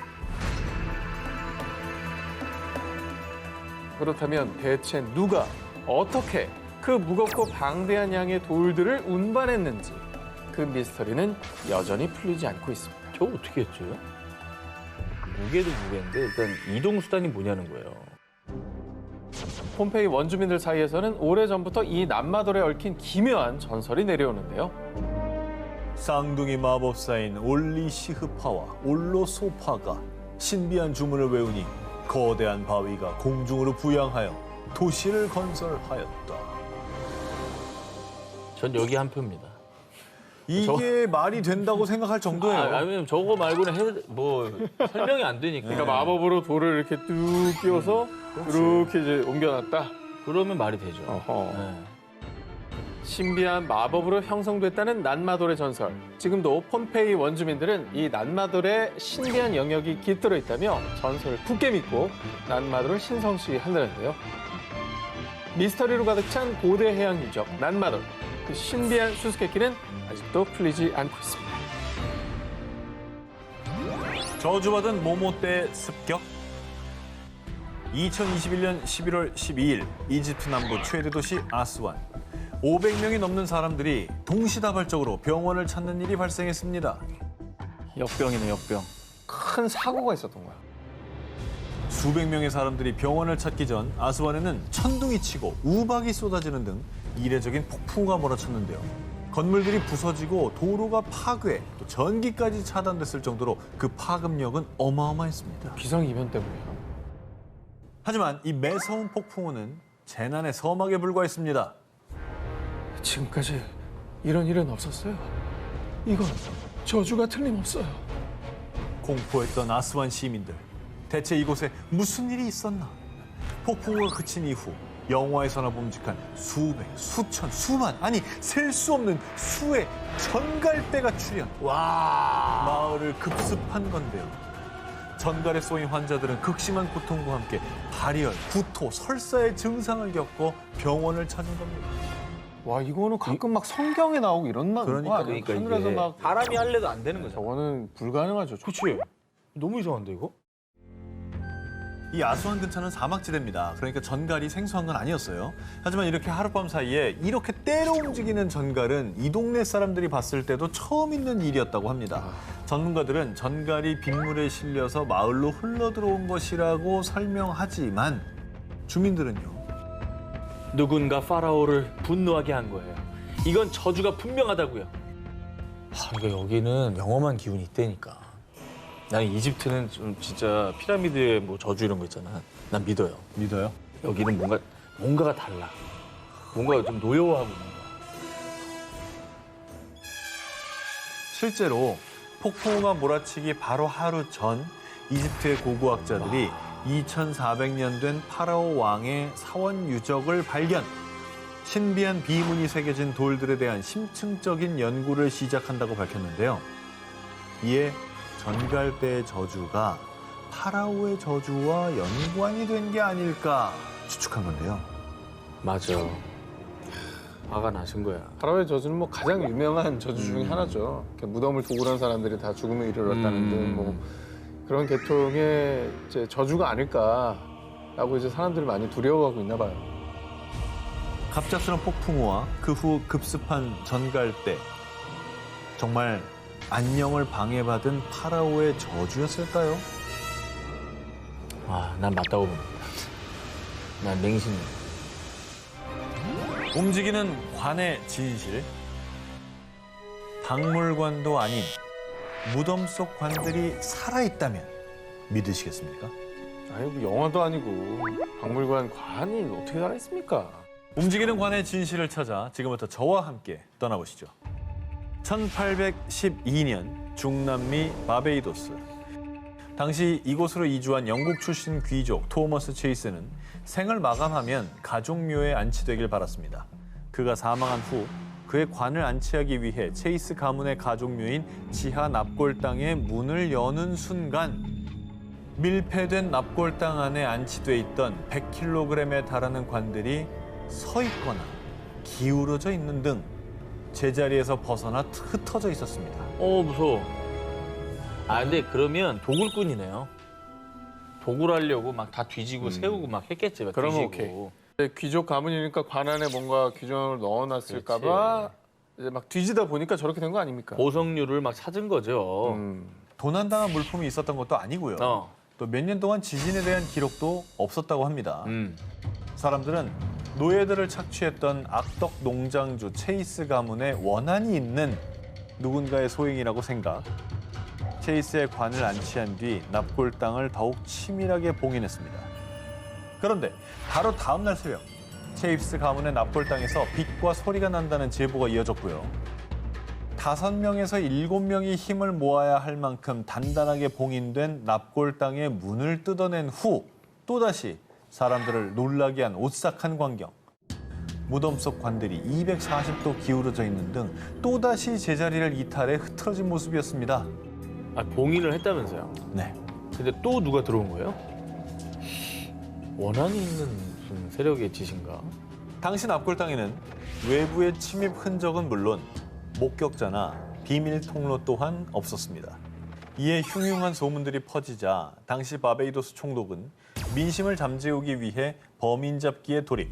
그렇다면 대체 누가 어떻게 그 무겁고 방대한 양의 돌들을 운반했는지 그 미스터리는 여전히 풀리지 않고 있습니다. 저 어떻게 했죠? 무게도 무게인데 일단 이동 수단이 뭐냐는 거예요. 폼페이 원주민들 사이에서는 오래전부터 이 난마돌에 얽힌 기묘한 전설이 내려오는데요. 쌍둥이 마법사인 올리시흐파와 올로소파가 신비한 주문을 외우니 거대한 바위가 공중으로 부양하여 도시를 건설하였다. 전 여기 한 표입니다. 이게 말이 된다고 생각할 정도예요. 아니면 저거 말고는 설명이 안 되니까. 그러니까 마법으로 돌을 이렇게 뚝 끼워서 이렇게 이제 옮겨놨다. 그러면 말이 되죠. 어허. 네. 신비한 마법으로 형성됐다는 난마돌의 전설. 지금도 폰페이 원주민들은 이 난마돌에 신비한 영역이 깃들어 있다며 전설을 굳게 믿고 난마돌을 신성시하는데요. 미스터리로 가득 찬 고대 해양 유적 난마돌. 그 신비한 수수께끼는 아직도 풀리지 않고 있습니다. 저주받은 모모떼 습격. 2021년 11월 12일 이집트 남부 최대 도시 아스완. 500명이 넘는 사람들이 동시다발적으로 병원을 찾는 일이 발생했습니다. 역병이네, 역병. 큰 사고가 있었던 거야. 수백 명의 사람들이 병원을 찾기 전 아스완에는 천둥이 치고 우박이 쏟아지는 등 이례적인 폭풍우가 몰아쳤는데요. 건물들이 부서지고 도로가 파괴, 또 전기까지 차단됐을 정도로 그 파급력은 어마어마했습니다. 기상이변 때문이야. 하지만 이 매서운 폭풍우는 재난의 서막에 불과했습니다. 지금까지 이런 일은 없었어요. 이건 저주가 틀림없어요. 공포했던 아스완 시민들. 대체 이곳에 무슨 일이 있었나? 폭풍우가 그친 이후 영화에서나 봄직한 수백, 수천, 수만, 아니 셀 수 없는 수의 전갈대가 출현. 마을을 급습한 건데요. 전갈에 쏘인 환자들은 극심한 고통과 함께 발열, 구토, 설사의 증상을 겪고 병원을 찾은 겁니다. 와, 이거는 가끔 막 성경에 나오고 이런 거 아니에요? 하늘에서 막 바람이 할래도 안 되는 거죠. 저거는 불가능하죠. 그치? 너무 이상한데 이거? 이 아스완 근처는 사막지대입니다. 그러니까 전갈이 생소한 건 아니었어요. 하지만 이렇게 하룻밤 사이에 이렇게 때로 움직이는 전갈은 이 동네 사람들이 봤을 때도 처음 있는 일이었다고 합니다. 전문가들은 전갈이 빗물에 실려서 마을로 흘러들어온 것이라고 설명하지만 주민들은요. 누군가 파라오를 분노하게 한 거예요. 이건 저주가 분명하다고요. 그러니까 여기는 영험한 기운이 있다니까. 나는 이집트는 좀 진짜 피라미드에 뭐 저주 이런 거 있잖아. 난 믿어요. 믿어요? 여기는 뭔가가 달라. 뭔가 좀 노여워하고 있는 거야. 실제로 폭풍우가 몰아치기 바로 하루 전 이집트의 고고학자들이 2400년 된 파라오 왕의 사원 유적을 발견. 신비한 비문이 새겨진 돌들에 대한 심층적인 연구를 시작한다고 밝혔는데요. 이에 전갈대의 저주가 파라오의 저주와 연관이 된 게 아닐까 추측한 건데요. 맞아. 화가 나신 거야. 파라오의 저주는 뭐 가장 유명한 저주 중에 하나죠. 이렇게 무덤을 도굴한 사람들이 다 죽음에 이르렀다는 등 뭐 그런 계통의 이제 저주가 아닐까라고 이제 사람들이 많이 두려워하고 있나 봐요. 갑작스런 폭풍우와 그 후 급습한 전갈대. 정말 안녕을 방해받은 파라오의 저주였을까요? 아, 난 맞다고 봅니다. 난 맹신이에요. 움직이는 관의 진실. 박물관도 아닌 무덤 속 관들이 살아있다면 믿으시겠습니까? 아니 뭐 영화도 아니고 박물관 관이 어떻게 살아있습니까? 움직이는 관의 진실을 찾아 지금부터 저와 함께 떠나보시죠. 1812년 중남미 바베이도스. 당시 이곳으로 이주한 영국 출신 귀족 토머스 체이스는 생을 마감하면 가족묘에 안치되길 바랐습니다. 그가 사망한 후 그의 관을 안치하기 위해 체이스 가문의 가족묘인 지하 납골당의 문을 여는 순간 밀폐된 납골당 안에 안치돼 있던 100kg에 달하는 관들이 서 있거나 기울어져 있는 등 제자리에서 벗어나 흩어져 있었습니다. 무서워. 아, 근데 그러면 도굴꾼이네요. 도굴하려고 막 다 뒤지고 세우고 막 했겠지. 막 그러면 뒤지고. 귀족 가문이니까 관 안에 뭔가 규정을 넣어놨을까봐 이제 막 뒤지다 보니까 저렇게 된 거 아닙니까? 보석류를 막 찾은 거죠. 도난당한 물품이 있었던 것도 아니고요. 또 몇 년 동안 지진에 대한 기록도 없었다고 합니다. 사람들은 노예들을 착취했던 악덕 농장주 체이스 가문의 원한이 있는 누군가의 소행이라고 생각. 체이스의 관을 안치한 뒤 납골당을 더욱 치밀하게 봉인했습니다. 그런데 바로 다음 날 새벽 체이스 가문의 납골당에서 빛과 소리가 난다는 제보가 이어졌고요. 5명에서 7명이 힘을 모아야 할 만큼 단단하게 봉인된 납골당의 문을 뜯어낸 후 또다시 사람들을 놀라게 한 오싹한 광경. 무덤 속 관들이 240도 기울어져 있는 등 또다시 제자리를 이탈해 흐트러진 모습이었습니다. 아, 봉인을 했다면서요? 네. 근데 또 누가 들어온 거예요? 원한이 있는 무슨 세력의 짓인가? 당시 납골당에는 외부의 침입 흔적은 물론 목격자나 비밀 통로 또한 없었습니다. 이에 흉흉한 소문들이 퍼지자 당시 바베이도스 총독은 민심을 잠재우기 위해 범인 잡기에 돌입.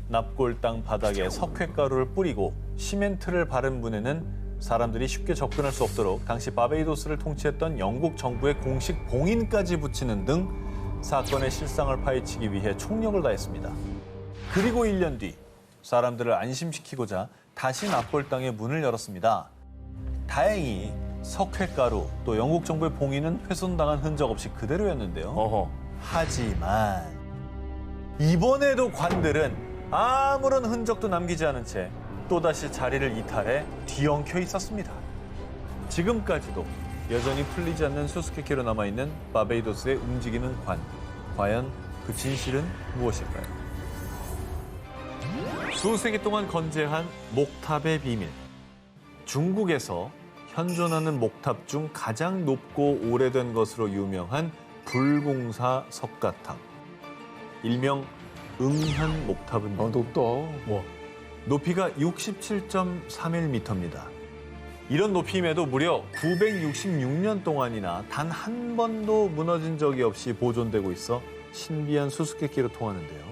납골당 바닥에 석회가루를 뿌리고 시멘트를 바른 문에는 사람들이 쉽게 접근할 수 없도록 당시 바베이도스를 통치했던 영국 정부의 공식 봉인까지 붙이는 등 사건의 실상을 파헤치기 위해 총력을 다했습니다. 그리고 1년 뒤 사람들을 안심시키고자 다시 납골당의 문을 열었습니다. 다행히 석회가루 또 영국 정부의 봉인은 훼손당한 흔적 없이 그대로였는데요. 하지만 이번에도 관들은 아무런 흔적도 남기지 않은 채 또다시 자리를 이탈해 뒤엉켜 있었습니다. 지금까지도 여전히 풀리지 않는 수수께끼로 남아있는 바베이도스의 움직이는 관. 과연 그 진실은 무엇일까요? 수세기 동안 건재한 목탑의 비밀. 중국에서 현존하는 목탑 중 가장 높고 오래된 것으로 유명한 불공사 석가탑. 일명 응현 목탑은 높다. 높이가 67.31m입니다. 이런 높이임에도 무려 966년 동안이나 단 한 번도 무너진 적이 없이 보존되고 있어 신비한 수수께끼로 통하는데요.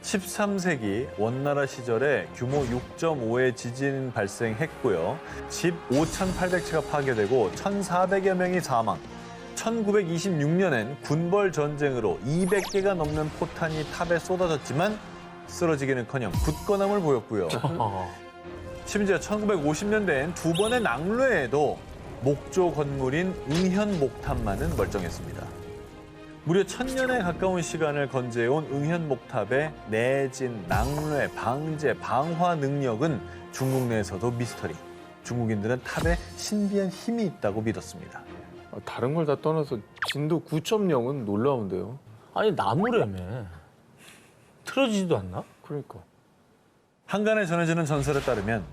13세기 원나라 시절에 규모 6.5의 지진 발생했고요. 집 5,800채가 파괴되고 1,400여 명이 사망. 1926년엔 군벌 전쟁으로 200개가 넘는 포탄이 탑에 쏟아졌지만 쓰러지기는커녕 굳건함을 보였고요. 심지어 1950년대엔 2번의 낙뢰에도 목조 건물인 응현 목탑만은 멀쩡했습니다. 무려 1000년에 가까운 시간을 건재해온 응현 목탑의 내진, 낙뢰, 방제, 방화 능력은 중국 내에서도 미스터리. 중국인들은 탑에 신비한 힘이 있다고 믿었습니다. 다른 걸 다 떠나서 진도 9.0은 놀라운데요. 아니, 나무라며. 틀어지지도 않나? 그러니까. 한간에 전해지는 전설에 따르면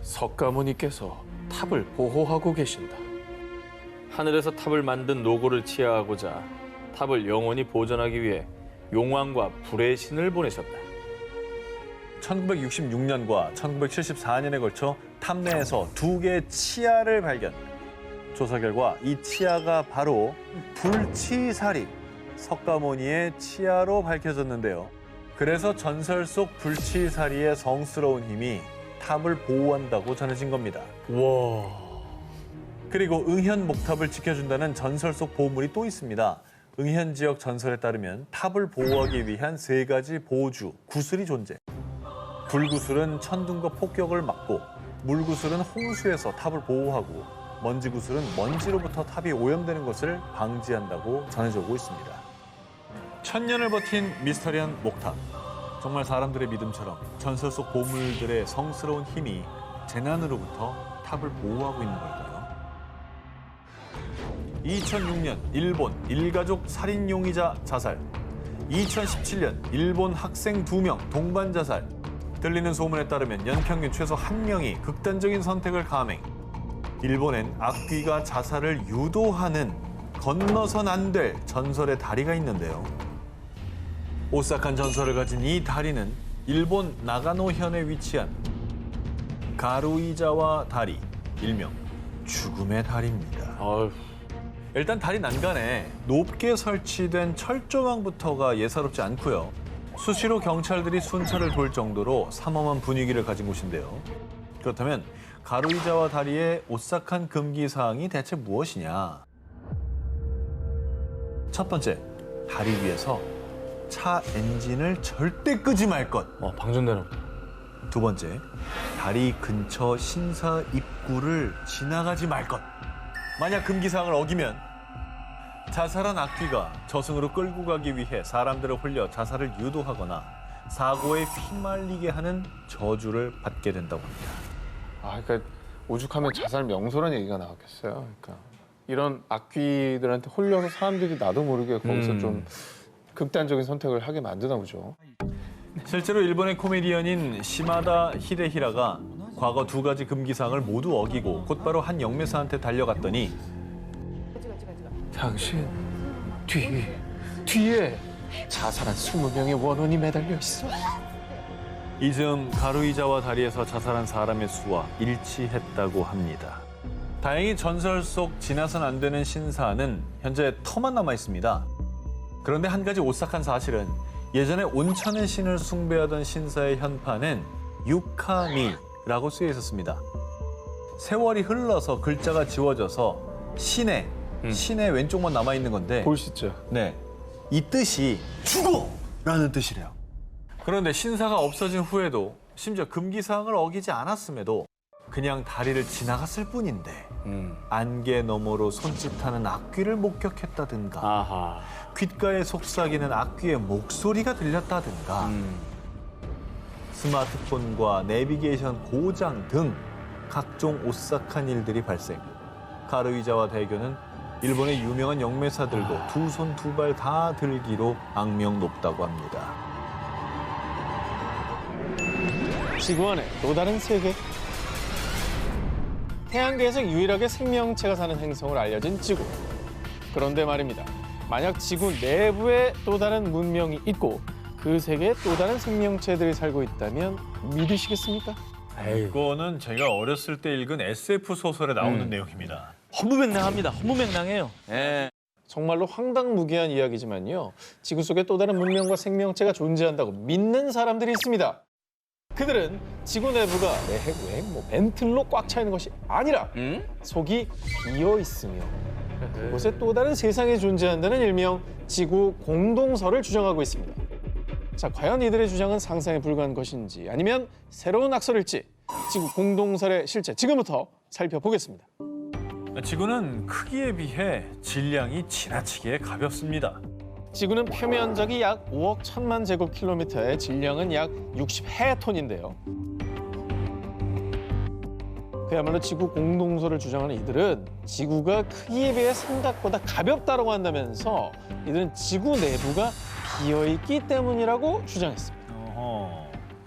석가모니께서 탑을 보호하고 계신다. 하늘에서 탑을 만든 노고를 치하하고자 탑을 영원히 보존하기 위해 용왕과 불의 신을 보내셨다. 1966년과 1974년에 걸쳐 탐내에서 2개의 치아를 발견. 조사 결과 이 치아가 바로 불치사리, 석가모니의 치아로 밝혀졌는데요. 그래서 전설 속 불치사리의 성스러운 힘이 탑을 보호한다고 전해진 겁니다. 와. 그리고 응현 목탑을 지켜준다는 전설 속 보물이 또 있습니다. 응현 지역 전설에 따르면 탑을 보호하기 위한 3가지 보호주, 구슬이 존재. 불구슬은 천둥과 폭격을 막고, 물구슬은 홍수에서 탑을 보호하고, 먼지구슬은 먼지로부터 탑이 오염되는 것을 방지한다고 전해져 오고 있습니다. 1000년을 버틴 미스터리한 목탑. 정말 사람들의 믿음처럼 전설 속 보물들의 성스러운 힘이 재난으로부터 탑을 보호하고 있는 걸까요? 2006년 일본 일가족 살인 용의자 자살. 2017년 일본 학생 2명 동반 자살. 들리는 소문에 따르면 연평균 최소 1명이 극단적인 선택을 감행. 일본엔 악귀가 자살을 유도하는 건너선 안 될 전설의 다리가 있는데요. 오싹한 전설을 가진 이 다리는 일본 나가노현에 위치한 가루이자와 다리, 일명 죽음의 다리입니다. 아유. 일단 다리 난간에 높게 설치된 철조망부터가 예사롭지 않고요. 수시로 경찰들이 순찰을 돌 정도로 삼엄한 분위기를 가진 곳인데요. 그렇다면 가루이자와 다리의 오싹한 금기 사항이 대체 무엇이냐? 첫 번째, 다리 위에서 차 엔진을 절대 끄지 말 것. 방전되는. 두 번째, 다리 근처 신사 입구를 지나가지 말 것. 만약 금기사항을 어기면 자살한 악귀가 저승으로 끌고 가기 위해 사람들을 홀려 자살을 유도하거나 사고에 휘말리게 하는 저주를 받게 된다고 합니다. 그러니까 오죽하면 자살 명소란 얘기가 나왔겠어요. 그러니까 이런 악귀들한테 홀려서 사람들이 나도 모르게 거기서 좀 극단적인 선택을 하게 만드나 보죠. 실제로 일본의 코미디언인 시마다 히데히라가 과거 2가지 금기사항을 모두 어기고 곧바로 한 영매사한테 달려갔더니 당신 뒤에 자살한 20명의 원혼이 매달려 있어. 이 즈음 가루이자와 다리에서 자살한 사람의 수와 일치했다고 합니다. 다행히 전설 속 지나선 안 되는 신사는 현재 터만 남아 있습니다. 그런데 한 가지 오싹한 사실은 예전에 온천의 신을 숭배하던 신사의 현판엔 유카미라고 쓰여 있었습니다. 세월이 흘러서 글자가 지워져서 신의 왼쪽만 남아 있는 건데 볼시죠. 네, 이 뜻이 죽어라는 뜻이래요. 그런데 신사가 없어진 후에도 심지어 금기사항을 어기지 않았음에도 그냥 다리를 지나갔을 뿐인데 안개 너머로 손짓하는 악귀를 목격했다든가 아하. 귓가에 속삭이는 악귀의 목소리가 들렸다든가 스마트폰과 내비게이션 고장 등 각종 오싹한 일들이 발생. 가루이자와 대교는 일본의 유명한 영매사들도 2손 2발 다 들기로 악명 높다고 합니다. 지구 안에 또 다른 세계. 태양계에서 유일하게 생명체가 사는 행성으로 알려진 지구. 그런데 말입니다. 만약 지구 내부에 또 다른 문명이 있고 그 세계에 또 다른 생명체들이 살고 있다면 믿으시겠습니까? 이거는 제가 어렸을 때 읽은 SF 소설에 나오는 내용입니다. 허무맹랑합니다. 허무맹랑해요. 예. 정말로 황당무계한 이야기지만요. 지구 속에 또 다른 문명과 생명체가 존재한다고 믿는 사람들이 있습니다. 그들은 지구 내부가 내핵, 멘틀로 꽉 차 있는 것이 아니라 속이 비어 있으며 그곳에 또 다른 세상이 존재한다는 일명 지구 공동설을 주장하고 있습니다. 자, 과연 이들의 주장은 상상에 불과한 것인지 아니면 새로운 악설일지 지구 공동설의 실체 지금부터 살펴보겠습니다. 지구는 크기에 비해 질량이 지나치게 가볍습니다. 지구는 표면적이 약 5억 1천만 제곱킬로미터에 질량은 약 60해톤인데요. 그야말로 지구 공동설을 주장하는 이들은 지구가 크기에 비해 생각보다 가볍다고 한다면서 이들은 지구 내부가 비어있기 때문이라고 주장했습니다.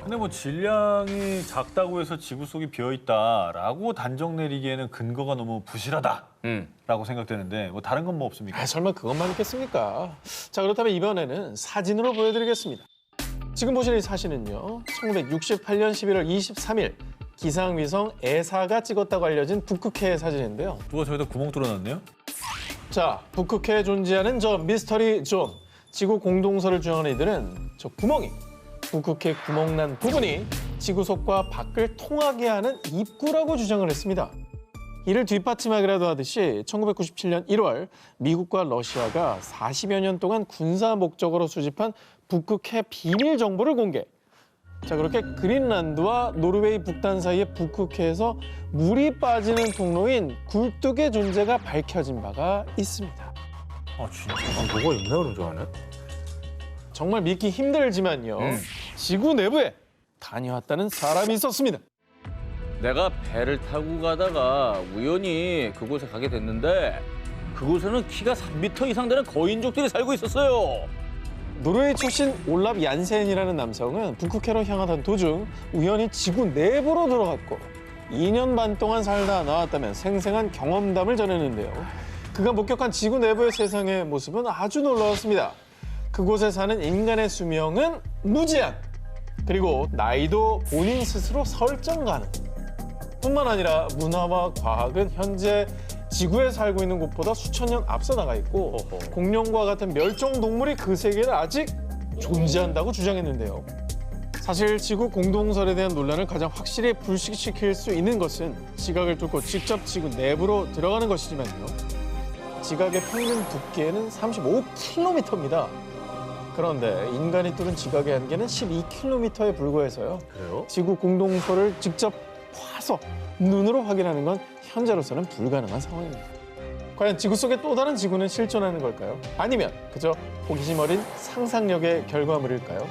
근데 뭐 질량이 작다고 해서 지구 속이 비어있다라고 단정 내리기에는 근거가 너무 부실하다라고 생각되는데 뭐 다른 건 뭐 없습니까? 설마 그것만 있겠습니까? 자, 그렇다면 이번에는 사진으로 보여드리겠습니다. 지금 보시는 이 사진은요. 1968년 11월 23일 기상위성 에사가 찍었다고 알려진 북극해의 사진인데요. 누가 저기다 구멍 뚫어놨네요? 자, 북극해에 존재하는 저 미스터리 존. 지구 공동설을 주장하는 이들은 저 구멍이 북극해 구멍난 부분이 지구 속과 밖을 통하게 하는 입구라고 주장을 했습니다. 이를 뒷받침하기라도 하듯이 1997년 1월 미국과 러시아가 40여 년 동안 군사 목적으로 수집한 북극해 비밀 정보를 공개. 자, 그렇게 그린란드와 노르웨이 북단 사이의 북극해에서 물이 빠지는 통로인 굴뚝의 존재가 밝혀진 바가 있습니다. 아 진짜? 뭐가 있나 그런 줄 아네? 정말 믿기 힘들지만요. 지구 내부에 다녀왔다는 사람이 있었습니다. 내가 배를 타고 가다가 우연히 그곳에 가게 됐는데 그곳에는 키가 3m 이상 되는 거인족들이 살고 있었어요. 노르웨이 출신 올랍 얀센이라는 남성은 북극해로 향하던 도중 우연히 지구 내부로 들어갔고 2년 반 동안 살다 나왔다면 생생한 경험담을 전했는데요. 그가 목격한 지구 내부의 세상의 모습은 아주 놀라웠습니다. 그곳에 사는 인간의 수명은 무제한, 그리고 나이도 본인 스스로 설정 가능. 뿐만 아니라 문화와 과학은 현재 지구에 살고 있는 곳보다 수천 년 앞서 나가 있고 공룡과 같은 멸종 동물이 그 세계에 아직 존재한다고 주장했는데요. 사실 지구 공동설에 대한 논란을 가장 확실히 불식시킬 수 있는 것은 지각을 뚫고 직접 지구 내부로 들어가는 것이지만요. 지각의 평균 두께는 35km입니다. 그런데 인간이 뚫은 지각의 한계는 12km에 불과해서요. 그래요? 지구 공동설을 직접 와서 눈으로 확인하는 건 현재로서는 불가능한 상황입니다. 과연 지구 속의 또 다른 지구는 실존하는 걸까요? 아니면 그저 호기심 어린 상상력의 결과물일까요?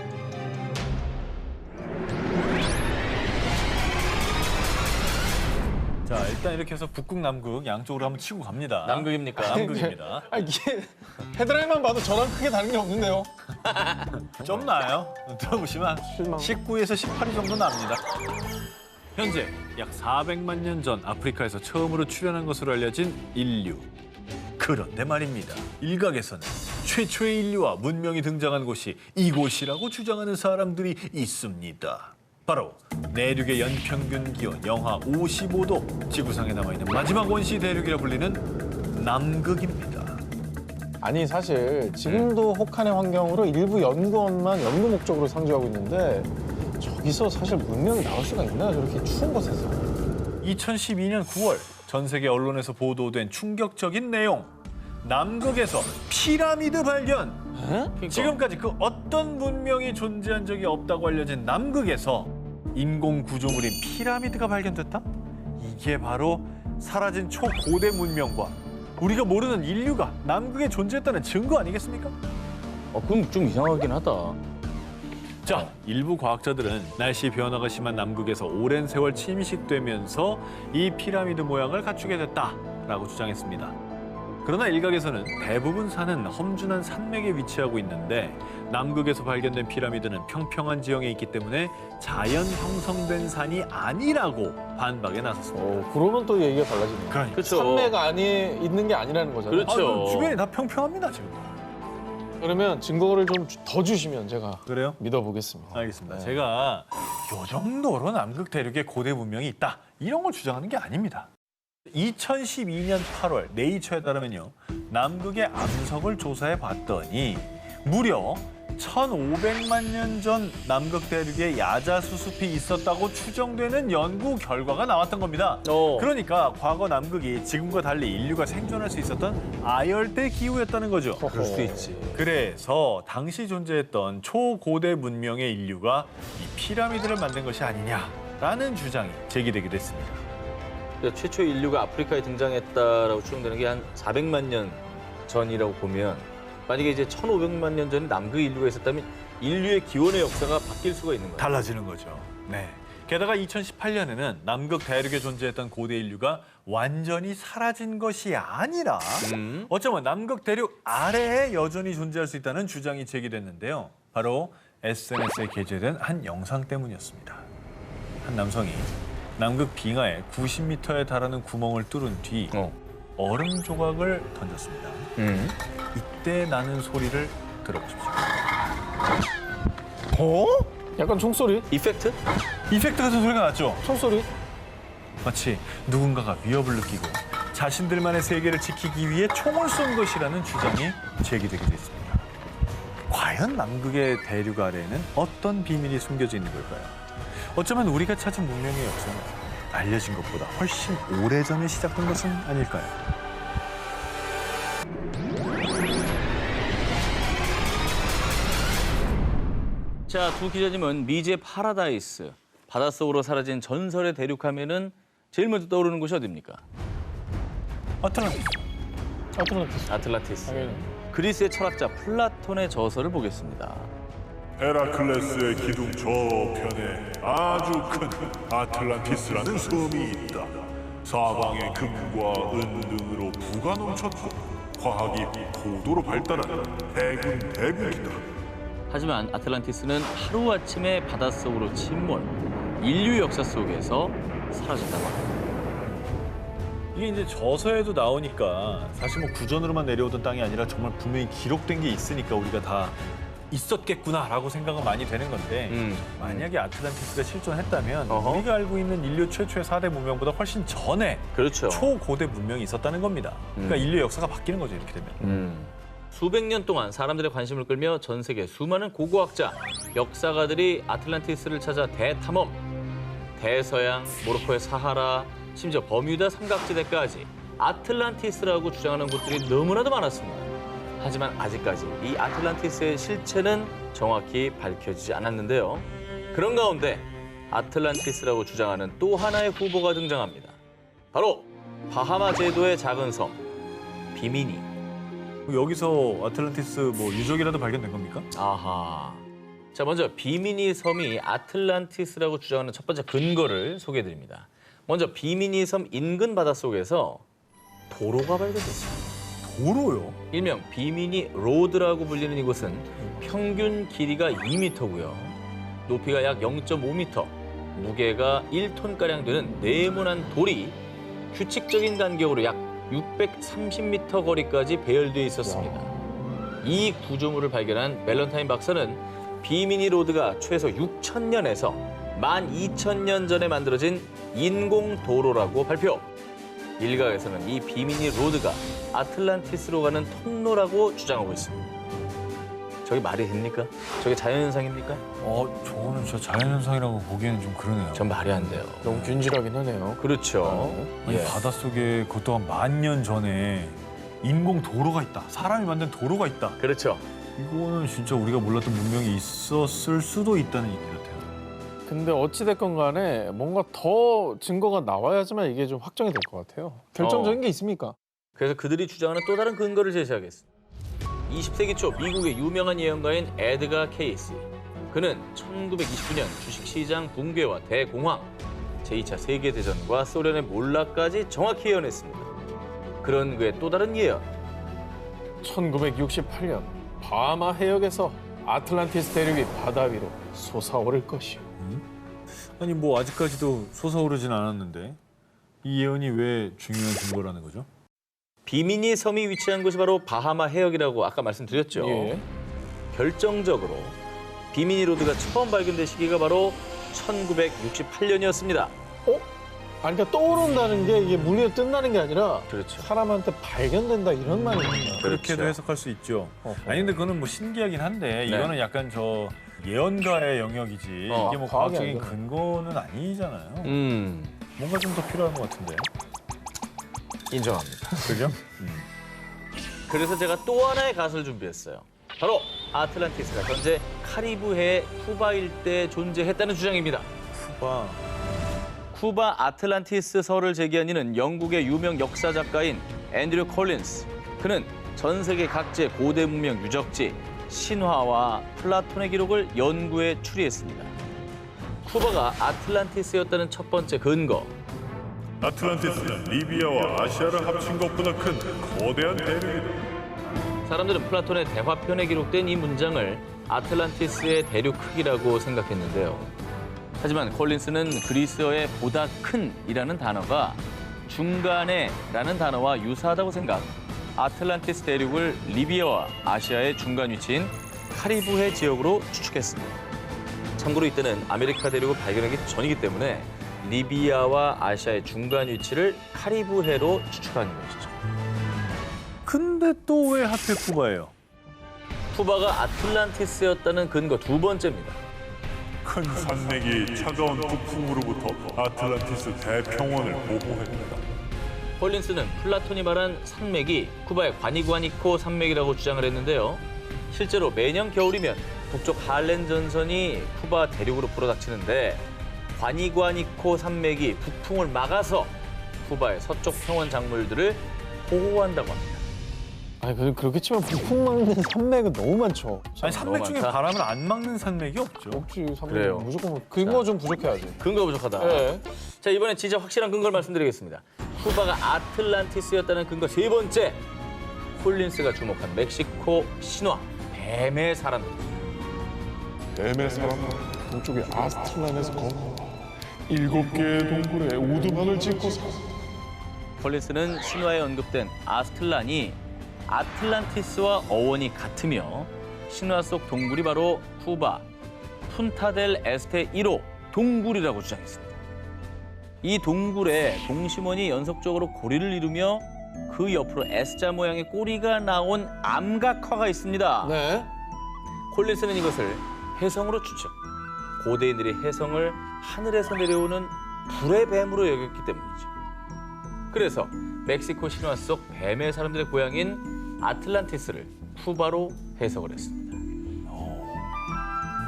자 일단 이렇게 해서 북극 남극 양쪽으로 한번 치고 갑니다. 남극입니까? 남극입니다. 아, 이게 헤드라인만 봐도 저랑 크게 다른 게 없는데요. 좀 나요. 들어보시면 실망. 19에서 18위 정도 납니다. 현재 약 400만 년 전 아프리카에서 처음으로 출현한 것으로 알려진 인류. 그런데 말입니다. 일각에서는 최초의 인류와 문명이 등장한 곳이 이곳이라고 주장하는 사람들이 있습니다. 바로 내륙의 연평균 기온 영하 55도, 지구상에 남아있는 마지막 원시 대륙이라 불리는 남극입니다. 아니 사실 지금도 혹한의 환경으로 일부 연구원만 연구 목적으로 상주하고 있는데 저기서 사실 문명이 나올 수가 있나요? 저렇게 추운 곳에서. 2012년 9월 전 세계 언론에서 보도된 충격적인 내용. 남극에서 피라미드 발견. 그러니까. 지금까지 그 어떤 문명이 존재한 적이 없다고 알려진 남극에서 인공 구조물인 피라미드가 발견됐다? 이게 바로 사라진 초고대 문명과 우리가 모르는 인류가 남극에 존재했다는 증거 아니겠습니까? 그럼 좀 이상하긴 하다. 자, 일부 과학자들은 날씨 변화가 심한 남극에서 오랜 세월 침식되면서 이 피라미드 모양을 갖추게 됐다라고 주장했습니다. 그러나 일각에서는 대부분 산은 험준한 산맥에 위치하고 있는데 남극에서 발견된 피라미드는 평평한 지형에 있기 때문에 자연 형성된 산이 아니라고 반박에 나섰습니다. 그러면 또 얘기가 달라지네요. 그러니까. 그렇죠. 산맥 안에 있는 게 아니라는 거잖아요. 그렇죠. 주변이 다 평평합니다, 지금. 그러면 증거를 좀 더 주시면 제가 그래요? 믿어보겠습니다. 알겠습니다. 네. 제가 요 정도로 남극 대륙에 고대 문명이 있다. 이런 걸 주장하는 게 아닙니다. 2012년 8월 네이처에 따르면요. 남극의 암석을 조사해 봤더니 무려 1,500만 년 전 남극 대륙에 야자수숲이 있었다고 추정되는 연구 결과가 나왔던 겁니다. 그러니까 과거 남극이 지금과 달리 인류가 생존할 수 있었던 아열대 기후였다는 거죠. 그럴 수 있지. 그래서 당시 존재했던 초고대 문명의 인류가 이 피라미드를 만든 것이 아니냐라는 주장이 제기되기도 했습니다. 그러니까 최초 인류가 아프리카에 등장했다라고 추정되는 게 한 400만 년 전이라고 보면 만약에 이제 1,500만 년 전에 남극 인류가 있었다면 인류의 기원의 역사가 바뀔 수가 있는 거예요. 달라지는 거죠. 네. 게다가 2018년에는 남극 대륙에 존재했던 고대 인류가 완전히 사라진 것이 아니라 어쩌면 남극 대륙 아래에 여전히 존재할 수 있다는 주장이 제기됐는데요. 바로 SNS에 게재된 한 영상 때문이었습니다. 한 남성이 남극 빙하에 90m에 달하는 구멍을 뚫은 뒤 얼음 조각을 던졌습니다. 이때 나는 소리를 들어보십시오. 약간 총소리? 이펙트? 이펙트 같은 소리가 났죠? 총소리? 마치 누군가가 위협을 느끼고 자신들만의 세계를 지키기 위해 총을 쏜 것이라는 주장이 제기되게 됐습니다. 과연 남극의 대륙 아래에는 어떤 비밀이 숨겨져 있는 걸까요? 어쩌면 우리가 찾은 문명의 역사는 알려진 것보다 훨씬 오래전에 시작된 것은 아닐까요? 자, 두 기자님은 미지의 파라다이스, 바닷속으로 사라진 전설의 대륙 하면은 제일 먼저 떠오르는 곳이 어디입니까? 아틀란티스. 아틀란티스. 아틀란티스. 당연히. 그리스의 철학자 플라톤의 저서를 보겠습니다. 헤라클레스의 기둥 저편에 아주 큰 아틀란티스라는 섬이 있다. 사방에 금과 은 등으로 부가 넘쳤고 과학이 고도로 발달한 해군 대국이다. 하지만 아틀란티스는 하루아침에 바닷속으로 침몰, 인류 역사 속에서 사라졌다고 합니다. 이게 이제 저서에도 나오니까 사실 뭐 구전으로만 내려오던 땅이 아니라 정말 분명히 기록된 게 있으니까 우리가 다 있었겠구나라고 생각은 많이 되는 건데 만약에 아틀란티스가 실존했다면 어허. 우리가 알고 있는 인류 최초의 4대 문명보다 훨씬 전에 그렇죠. 초고대 문명이 있었다는 겁니다. 그러니까 인류 역사가 바뀌는 거죠, 이렇게 되면. 수백 년 동안 사람들의 관심을 끌며 전 세계 수많은 고고학자, 역사가들이 아틀란티스를 찾아 대탐험, 대서양, 모로코의 사하라, 심지어 버뮤다 삼각지대까지 아틀란티스라고 주장하는 곳들이 너무나도 많았습니다. 하지만 아직까지 이 아틀란티스의 실체는 정확히 밝혀지지 않았는데요. 그런 가운데 아틀란티스라고 주장하는 또 하나의 후보가 등장합니다. 바로 바하마 제도의 작은 섬, 비미니. 여기서 아틀란티스 뭐 유적이라도 발견된 겁니까? 아하. 자, 먼저 비미니 섬이 아틀란티스라고 주장하는 첫 번째 근거를 소개해드립니다. 먼저 비미니 섬 인근 바닷속에서 도로가 발견됐습니다. 도로요? 일명 비미니 로드라고 불리는 이곳은 평균 길이가 2m고요. 높이가 약 0.5m, 무게가 1톤가량 되는 네모난 돌이 규칙적인 간격으로 약 630m 거리까지 배열돼 있었습니다. 이 구조물을 발견한 밸런타인 박사는 비미니 로드가 최소 6,000년에서 12,000년 전에 만들어진 인공 도로라고 발표. 일각에서는 이 비미니 로드가 아틀란티스로 가는 통로라고 주장하고 있습니다. 저게 말이 됩니까? 저게 자연현상입니까? 저거는 진짜 자연현상이라고 보기에는 좀 그러네요. 전 말이 안 돼요. 너무 균질하긴 하네요. 그렇죠. 아니, 예. 바닷속에 그것도 한 10,000년 전에 인공 도로가 있다. 사람이 만든 도로가 있다. 그렇죠. 이거는 진짜 우리가 몰랐던 문명이 있었을 수도 있다는 얘기 같아요. 근데 어찌됐건 간에 뭔가 더 증거가 나와야지만 이게 좀 확정이 될 것 같아요. 결정적인 게 있습니까? 그래서 그들이 주장하는 또 다른 근거를 제시하겠습니다. 20세기 초 미국의 유명한 예언가인 에드가 케이시. 그는 1929년 주식시장 붕괴와 대공황, 제2차 세계대전과 소련의 몰락까지 정확히 예언했습니다. 그런 그의 또 다른 예언. 1968년 바하마 해역에서 아틀란티스 대륙이 바다 위로 솟아오를 것이요. 아니 뭐 아직까지도 솟아오르진 않았는데 이 예언이 왜 중요한 증거라는 거죠? 비미니 섬이 위치한 곳이 바로 바하마 해역이라고 아까 말씀드렸죠. 예. 결정적으로 비미니 로드가 처음 발견된 시기가 바로 1968년이었습니다. 아니, 그러니까 떠오른다는 게 이게 물 위에 뜬다는 게 아니라 그렇죠. 사람한테 발견된다 이런 말입니다. 그렇게도 그렇죠. 해석할 수 있죠. 어허. 아니 근데 그거는 뭐 신기하긴 한데 이거는 약간 저 예언가의 영역이지 이게 뭐 과학이 과학적인 아니잖아요. 근거는 아니잖아요. 뭔가 좀 더 필요한 것 같은데. 인정합니다. 그죠? 그래서 제가 또 하나의 가설을 준비했어요. 바로 아틀란티스가 현재 카리브해 쿠바 일대에 존재했다는 주장입니다. 쿠바. 쿠바 아틀란티스 설을 제기한 이는 영국의 유명 역사 작가인 앤드류 콜린스. 그는 전 세계 각지의 고대 문명 유적지, 신화와 플라톤의 기록을 연구해 추리했습니다. 쿠바가 아틀란티스였다는 첫 번째 근거. 아틀란티스는 리비아와 아시아를 합친 것보다 큰 거대한 대륙이다. 사람들은 플라톤의 대화편에 기록된 이 문장을 아틀란티스의 대륙 크기라고 생각했는데요. 하지만 콜린스는 그리스어의 보다 큰이라는 단어가 중간에라는 단어와 유사하다고 생각, 아틀란티스 대륙을 리비아와 아시아의 중간 위치인 카리브해 지역으로 추측했습니다. 참고로 이때는 아메리카 대륙을 발견하기 전이기 때문에 리비아와 아시아의 중간 위치를 카리브해로 추측하는 것이죠. 근데 또 왜 하필 쿠바예요? 쿠바가 아틀란티스였다는 근거 두 번째입니다. 큰 산맥이 차가운 북풍으로부터 아틀란티스 대평원을 보호했다. 콜린스는 플라톤이 말한 산맥이 쿠바의 과니구아니코 산맥이라고 주장을 했는데요. 실제로 매년 겨울이면 북쪽 할렌 전선이 쿠바 대륙으로 불어닥치는데 과니구아니코 산맥이 북풍을 막아서 쿠바의 서쪽 평원 작물들을 보호한다고 합니다. 아니 그렇게 치면 북풍 막는 산맥은 너무 많죠. 아니 산맥 중에 많다. 바람을 안 막는 산맥이 없죠. 없지 산맥 그래요. 무조건 근거 좀 부족해야지. 근거가 부족하다. 네. 자, 이번엔 진짜 확실한 근거를 말씀드리겠습니다. 쿠바가 아틀란티스였다는 근거 세 번째. 콜린스가 주목한 멕시코 신화 뱀의 사람들. 뱀의 사람은 동쪽의 아스틀란에서 거주한다. 7개의 동굴에 우두막을 짓고 살아. 콜린스는 신화에 언급된 아스틀란이 아틀란티스와 어원이 같으며 신화 속 동굴이 바로 쿠바 푼타델 에스테 1호 동굴이라고 주장했습니다. 이 동굴에 동심원이 연속적으로 고리를 이루며 그 옆으로 S자 모양의 꼬리가 나온 암각화가 있습니다. 네. 콜린스는 이것을 혜성으로 추측. 고대인들이 혜성을 하늘에서 내려오는 불의 뱀으로 여겼기 때문이죠. 그래서 멕시코 신화 속 뱀의 사람들의 고향인 아틀란티스를 쿠바로 해석을 했습니다.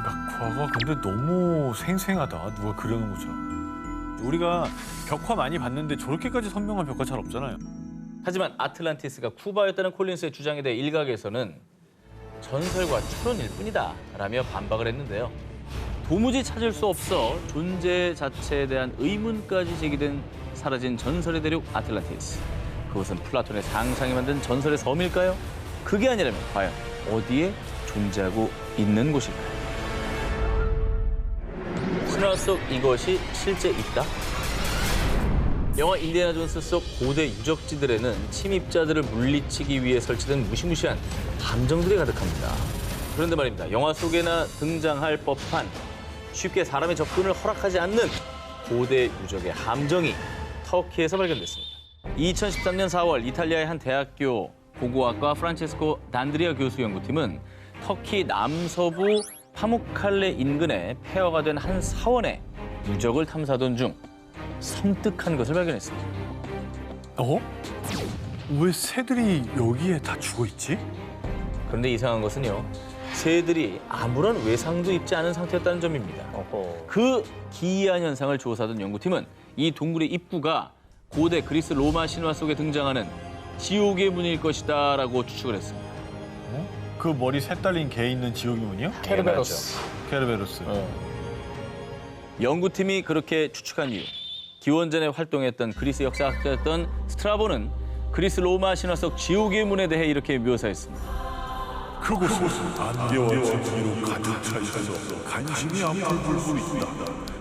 벽화가 근데 너무 생생하다. 누가 그려놓은 것처럼. 우리가 벽화 많이 봤는데 저렇게까지 선명한 벽화 잘 없잖아요. 하지만 아틀란티스가 쿠바였다는 콜린스의 주장에 대해 일각에서는 전설과 추론일 뿐이다 라며 반박을 했는데요. 도무지 찾을 수 없어 존재 자체에 대한 의문까지 제기된 사라진 전설의 대륙 아틀란티스. 그것은 플라톤의 상상이 만든 전설의 섬일까요? 그게 아니라면 과연 어디에 존재하고 있는 곳일까요? 신화 속 이것이 실제 있다? 영화 인디애나 존스 속 고대 유적지들에는 침입자들을 물리치기 위해 설치된 무시무시한 함정들이 가득합니다. 그런데 말입니다. 영화 속에나 등장할 법한 쉽게 사람의 접근을 허락하지 않는 고대 유적의 함정이 터키에서 발견됐습니다. 2013년 4월 이탈리아의 한 대학교 고고학과 프란체스코 단드리아 교수 연구팀은 터키 남서부 파무칼레 인근에 폐허가 된 한 사원의 유적을 탐사하던 중 섬뜩한 것을 발견했습니다. 어? 왜 새들이 여기에 다 죽어 있지? 그런데 이상한 것은요. 새들이 아무런 외상도 입지 않은 상태였다는 점입니다. 그 기이한 현상을 조사하던 연구팀은 이 동굴의 입구가 고대 그리스 로마 신화 속에 등장하는 지옥의 문일 것이다 라고 추측을 했습니다. 그 머리 새 딸린 개 있는 지옥의 문이요? 케르베로스. 케르베로스. 연구팀이 그렇게 추측한 이유. 기원전에 활동했던 그리스 역사학자였던 스트라보는 그리스 로마 신화 속 지옥의 문에 대해 이렇게 묘사했습니다. 그곳은 안개와 진기로 가득 차 있어서 간신히 앞을 볼 수 있다.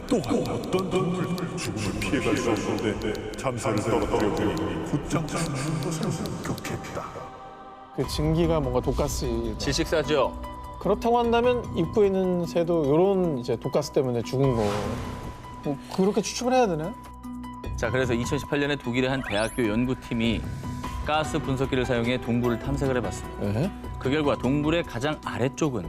또한 어떤 동물도 죽음을 피해갈 수 없는데 잠수를 떨어뜨려 보니 곧장 죽는 것을 목격했다. 그 증기가 뭔가 독가스. 질식사죠. 그렇다고 한다면 입구에 있는 새도 이런 이제 독가스 때문에 죽은 거. 뭐 그렇게 추측을 해야 되나? 자, 그래서 2018년에 독일의 한 대학교 연구팀이 가스 분석기를 사용해 동굴을 탐색을 해봤습니다. 네. 그 결과 동굴의 가장 아래쪽은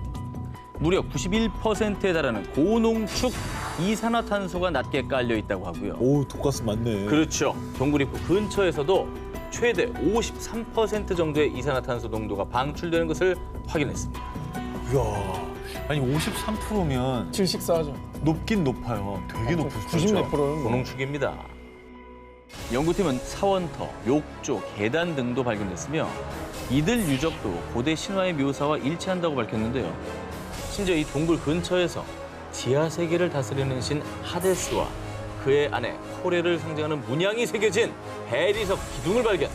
무려 91%에 달하는 고농축 이산화탄소가 낮게 깔려 있다고 하고요. 오, 독가스 맞네. 그렇죠. 동굴 입구 근처에서도 최대 53% 정도의 이산화탄소 농도가 방출되는 것을 확인했습니다. 이야, 아니 53%면 질식사하죠. 높긴 높아요. 되게 높을 수 90 있죠. 몇 프로는 뭐. 고농축입니다. 연구팀은 사원터, 욕조, 계단 등도 발견됐으며 이들 유적도 고대 신화의 묘사와 일치한다고 밝혔는데요. 심지어 이 동굴 근처에서 지하 세계를 다스리는 신 하데스와 그의 아내 코레를 상징하는 문양이 새겨진 대리석 기둥을 발견.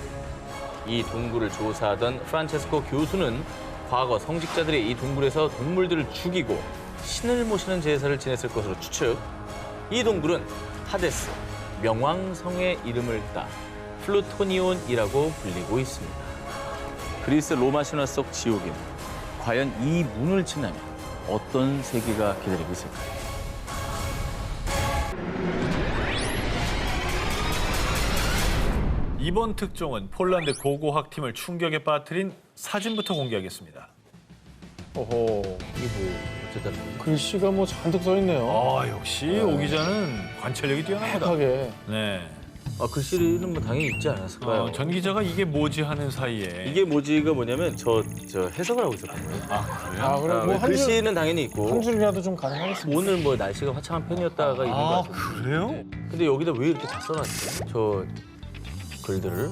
이 동굴을 조사하던 프란체스코 교수는 과거 성직자들이 이 동굴에서 동물들을 죽이고 신을 모시는 제사를 지냈을 것으로 추측. 이 동굴은 하데스, 명왕성의 이름을 따 플루토니온이라고 불리고 있습니다. 그리스 로마 신화 속 지옥에는 과연 이 문을 지나면 어떤 세계가 기다리고 있을까요? 이번 특종은 폴란드 고고학 팀을 충격에 빠뜨린 사진부터 공개하겠습니다. 오호. 어쨌든 글씨가 뭐 잔뜩 써 있네요. 역시 오 기자는 관찰력이 뛰어납니다. 하게. 네. 글씨는 뭐 당연히 있지 않았을까요? 전 기자가 이게 뭐지 하는 사이에 이게 뭐지가 뭐냐면 저 해석을 하고 있었던 거예요. 아, 그럼 뭐 한 줄, 글씨는 당연히 있고 한 줄이라도 좀 가능하겠습니다. 오늘 뭐 날씨가 화창한 편이었다가 있는 거 같아요. 그래요? 근데 여기다 왜 이렇게 다 써놨어요? 저 글들을.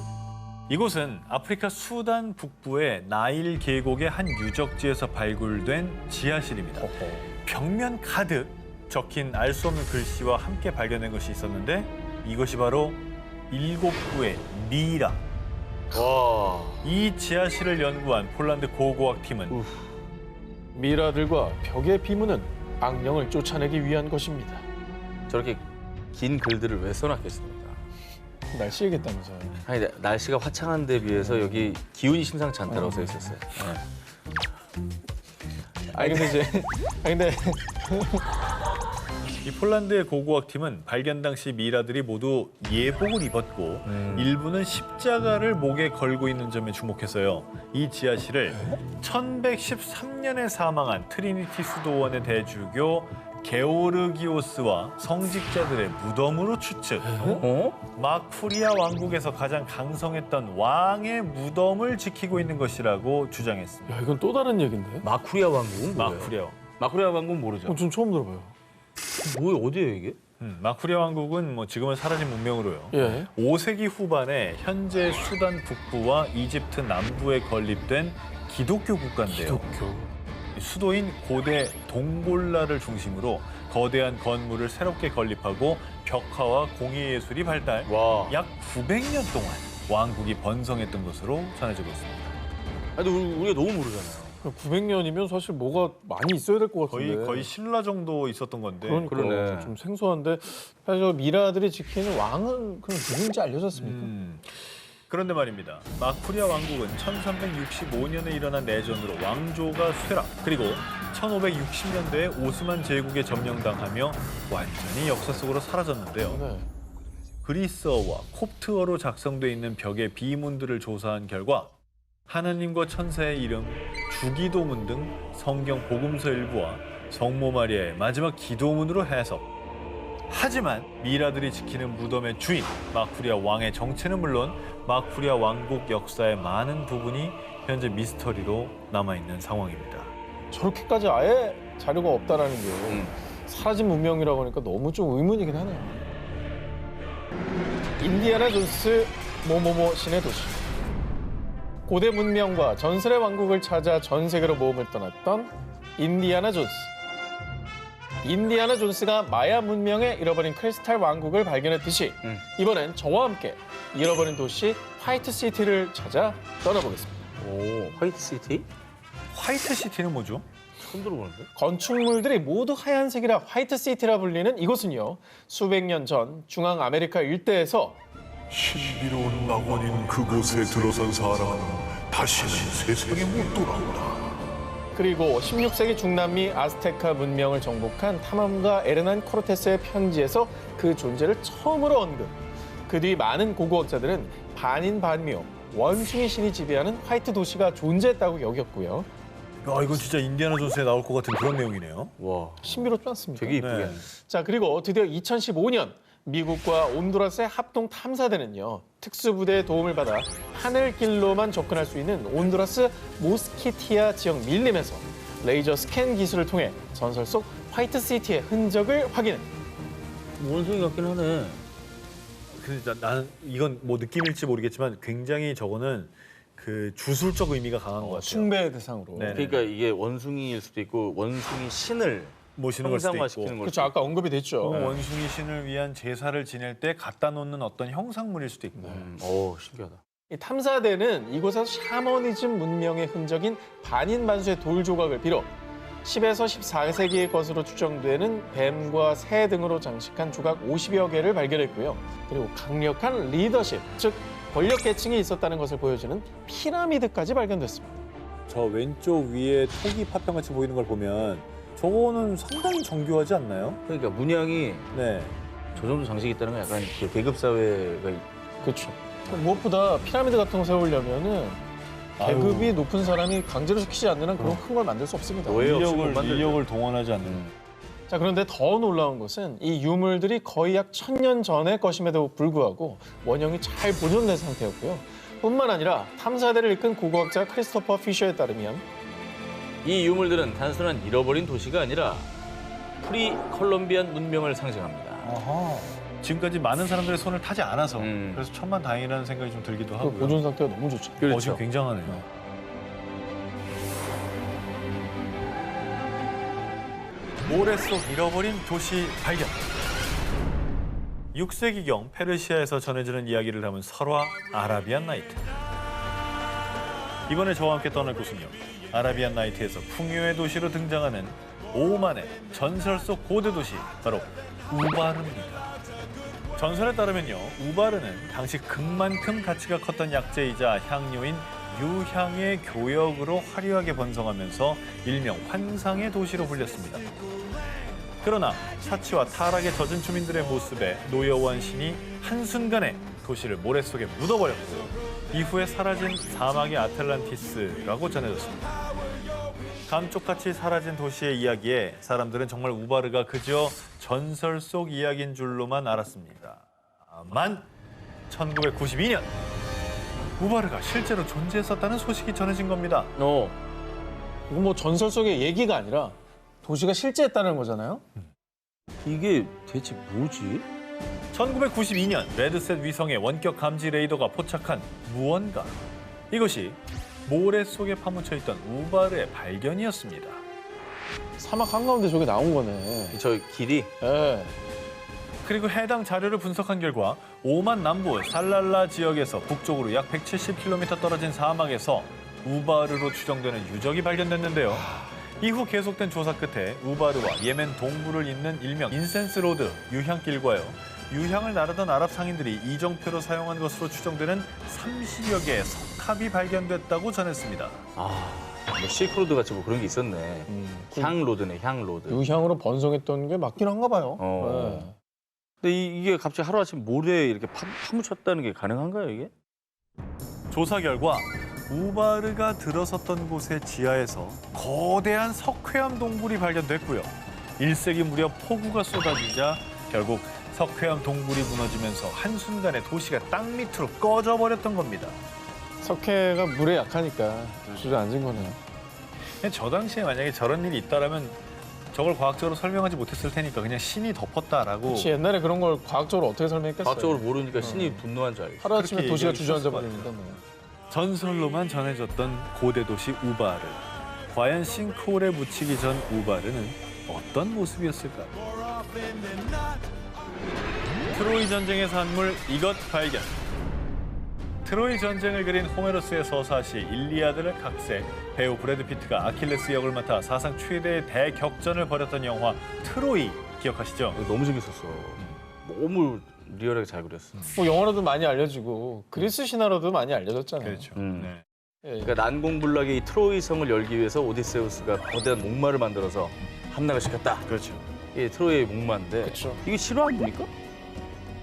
이곳은 아프리카 수단 북부의 나일 계곡의 한 유적지에서 발굴된 지하실입니다. 벽면 가득 적힌 알 수 없는 글씨와 함께 발견된 것이 있었는데 이것이 바로 7구의 미라. 와. 이 지하실을 연구한 폴란드 고고학 팀은 미라들과 벽의 비문은 악령을 쫓아내기 위한 것입니다. 저렇게 긴 글들을 왜 써놨겠습니까? 날씨겠다면서요. 아니 날씨가 화창한 데 비해서 여기 기운이 심상치 않다고 써 있었어요. 아니 근데 이제 근데 이 폴란드의 고고학 팀은 발견 당시 미라들이 모두 예복을 입었고 일부는 십자가를 목에 걸고 있는 점에 주목했어요. 이 지하실을 1113년에 사망한 트리니티 수도원의 대주교 게오르기오스와 성직자들의 무덤으로 추측. 마쿠리아 왕국에서 가장 강성했던 왕의 무덤을 지키고 있는 것이라고 주장했습니다. 야 이건 또 다른 얘긴데. 마쿠리아 왕국은 뭐예요? 마쿠리아. 왕국은 모르죠. 전 처음 들어봐요. 뭐 어디예요 이게? 마쿠리아 왕국은 뭐 지금은 사라진 문명으로요. 예. 5세기 후반에 현재 수단 북부와 이집트 남부에 건립된 기독교 국가인데요. 수도인 고대 동골라를 중심으로 거대한 건물을 새롭게 건립하고 벽화와 공예예술이 발달, 와. 약 900년 동안 왕국이 번성했던 것으로 전해지고 있습니다. 아니 우리가 너무 모르잖아요. 900년이면 사실 뭐가 많이 있어야 될 것 같은데. 거의 신라 정도 있었던 건데. 그러니까 그러네. 좀 생소한데 사실 저 미라들이 지키는 왕은 그럼 누군지 알려졌습니까? 그런데 말입니다. 마쿠리아 왕국은 1365년에 일어난 내전으로 왕조가 쇠락, 그리고 1560년대에 오스만 제국에 점령당하며 완전히 역사 속으로 사라졌는데요. 네. 그리스어와 콥트어로 작성돼 있는 벽의 비문들을 조사한 결과 하나님과 천사의 이름, 주기도문 등 성경 복음서 일부와 성모 마리아의 마지막 기도문으로 해석. 하지만 미라들이 지키는 무덤의 주인 마쿠리아 왕의 정체는 물론 마쿠리아 왕국 역사의 많은 부분이 현재 미스터리로 남아있는 상황입니다. 저렇게까지 아예 자료가 없다라는 게 사라진 문명이라고 하니까 너무 좀 의문이긴 하네요. 인디아나 존스 모모모 신의 도시. 고대 문명과 전설의 왕국을 찾아 전 세계로 모험을 떠났던 인디아나 존스. 인디아나 존스가 마야 문명에 잃어버린 크리스탈 왕국을 발견했듯이 이번엔 저와 함께 잃어버린 도시 화이트 시티를 찾아 떠나보겠습니다. 오, 화이트 시티? 화이트 시티는 뭐죠? 처음 들어보는데? 건축물들이 모두 하얀색이라 화이트 시티라 불리는 이곳은요. 수백 년 전 중앙 아메리카 일대에서 신비로운 낙원인 그곳에 들어선 사람은 다시는 세상에 못 돌아온다. 그리고 16세기 중남미 아스테카 문명을 정복한 탐험가 에르난 코르테스의 편지에서 그 존재를 처음으로 언급. 그 뒤 많은 고고학자들은 반인반묘, 원숭이 신이 지배하는 화이트 도시가 존재했다고 여겼고요. 야, 이건 진짜 인디아나 존스에 나올 것 같은 그런 내용이네요. 와, 신비롭지 않습니까? 되게 이쁘게. 네. 자, 그리고 드디어 2015년 미국과 온두라스의 합동 탐사대는요. 특수부대의 도움을 받아 하늘길로만 접근할 수 있는 온두라스 모스키티아 지역 밀림에서 레이저 스캔 기술을 통해 전설 속 화이트 시티의 흔적을 확인합니다. 원숭이 같긴 하네. 근데 나는 이건 뭐 느낌일지 모르겠지만 굉장히 저거는 그 주술적 의미가 강한 것 같아요. 숭배 대상으로. 네. 그러니까 이게 원숭이일 수도 있고 원숭이 신을 모시는 걸 수도 있고. 형상화시키는 걸 그렇죠. 아까 언급이 됐죠. 원숭이 신을 위한 제사를 지낼 때 갖다 놓는 어떤 형상물일 수도 있고. 오, 신기하다. 이 탐사대는 이곳에서 샤머니즘 문명의 흔적인 반인반수의 돌 조각을 비롯 10에서 14세기의 것으로 추정되는 뱀과 새 등으로 장식한 조각 50여 개를 발견했고요. 그리고 강력한 리더십, 즉 권력 계층이 있었다는 것을 보여주는 피라미드까지 발견됐습니다. 저 왼쪽 위에 토기 파편같이 보이는 걸 보면 저거는 상당히 정교하지 않나요? 그러니까 문양이 네. 저 정도 장식이 있다는 건 약간 그 계급 사회가 그렇죠. 무엇보다 피라미드 같은 거 세우려면은 계급이 높은 사람이 강제로 시키지 않는 한 그런 큰 걸 만들 수 없습니다. 오해 없이 못 만들죠. 인력을 동원하지 않는. 자, 그런데 더 놀라운 것은 이 유물들이 거의 약 1000년 전의 것임에도 불구하고 원형이 잘 보존된 상태였고요. 뿐만 아니라 탐사대를 이끈 고고학자 크리스토퍼 피셔에 따르면 이 유물들은 단순한 잃어버린 도시가 아니라 프리 컬럼비안 문명을 상징합니다. 아하. 지금까지 많은 사람들의 손을 타지 않아서 그래서 천만다행이라는 생각이 좀 들기도 그 하고요. 보존 상태가 너무 좋죠. 그렇죠. 지금 굉장하네요. '모래 속 잃어버린 도시 발견'. 6세기경 페르시아에서 전해지는 이야기를 담은 설화 아라비안 나이트. 이번에 저와 함께 떠날 곳은요. 아라비안 나이트에서 풍요의 도시로 등장하는 오만의 전설 속 고대 도시, 바로 우바르입니다. 전설에 따르면요, 우바르는 당시 금만큼 가치가 컸던 약재이자 향료인 유향의 교역으로 화려하게 번성하면서 일명 환상의 도시로 불렸습니다. 그러나 사치와 타락에 젖은 주민들의 모습에 노여워한 신이 한순간에 도시를 모래 속에 묻어버렸고 이후에 사라진 사막의 아틀란티스라고 전해졌습니다. 감쪽같이 사라진 도시의 이야기에 사람들은 정말 우바르가 그저 전설 속 이야기인 줄로만 알았습니다. 만 1992년 우바르가 실제로 존재했었다는 소식이 전해진 겁니다. 이건 뭐 전설 속의 얘기가 아니라 도시가 실제했다는 거잖아요. 이게 대체 뭐지? 1992년 레드셋 위성의 원격 감지 레이더가 포착한 무언가. 이것이 모래 속에 파묻혀 있던 우바르의 발견이었습니다. 사막 한가운데 저게 나온 거네. 저 길이 예. 그리고 해당 자료를 분석한 결과 오만 남부 살랄라 지역에서 북쪽으로 약 170km 떨어진 사막에서 우바르로 추정되는 유적이 발견됐는데요. 이후 계속된 조사 끝에 우바르와 예멘 동부를 잇는 일명 인센스 로드 유향길과요. 유향을 나르던 아랍 상인들이 이정표로 사용한 것으로 추정되는 30여 개의 석합이 발견됐다고 전했습니다. 뭐 실크로드 같이 뭐 그런 게 있었네. 향로드네, 향로드. 유향으로 번성했던 게 맞긴 한가 봐요. 예. 근데 이게 갑자기 하루아침 모래에 이렇게 파묻혔다는 게 가능한가요, 이게? 조사 결과 우바르가 들어섰던 곳의 지하에서 거대한 석회암 동굴이 발견됐고요. 1세기 무렵 폭우가 쏟아지자 결국 석회암 동굴이 무너지면서 한순간에 도시가 땅 밑으로 꺼져버렸던 겁니다. 석회가 물에 약하니까 주저앉은 거네요. 저 당시에 만약에 저런 일이 있다라면 저걸 과학적으로 설명하지 못했을 테니까 그냥 신이 덮었다라고. 혹시 옛날에 그런 걸 과학적으로 어떻게 설명했겠어요? 과학적으로 모르니까 신이 분노한 줄 알겠어. 하루아침에 그렇게 도시가 얘기할 수 주저앉아 있을 것 버리니까 뭐. 전설로만 전해졌던 고대 도시 우바르. 과연 싱크홀에 묻히기 전 우바르는 어떤 모습이었을까? 트로이 전쟁의 산물 이것 발견. 트로이 전쟁을 그린 호메로스의 서사시 일리아드를 각색, 배우 브래드 피트가 아킬레스 역을 맡아 사상 최대의 대격전을 벌였던 영화 트로이 기억하시죠? 이거 너무 재밌었어. 너무 리얼하게 잘 그렸어. 뭐 영화로도 많이 알려지고 그리스 신화로도 많이 알려졌잖아요. 그렇죠. 네. 예. 그러니까 난공불락의 이 트로이 성을 열기 위해서 오디세우스가 거대한 목마를 만들어서 함락을 시켰다. 그렇죠. 이게 트로이의 목마인데 그렇죠. 이게 실화입니까?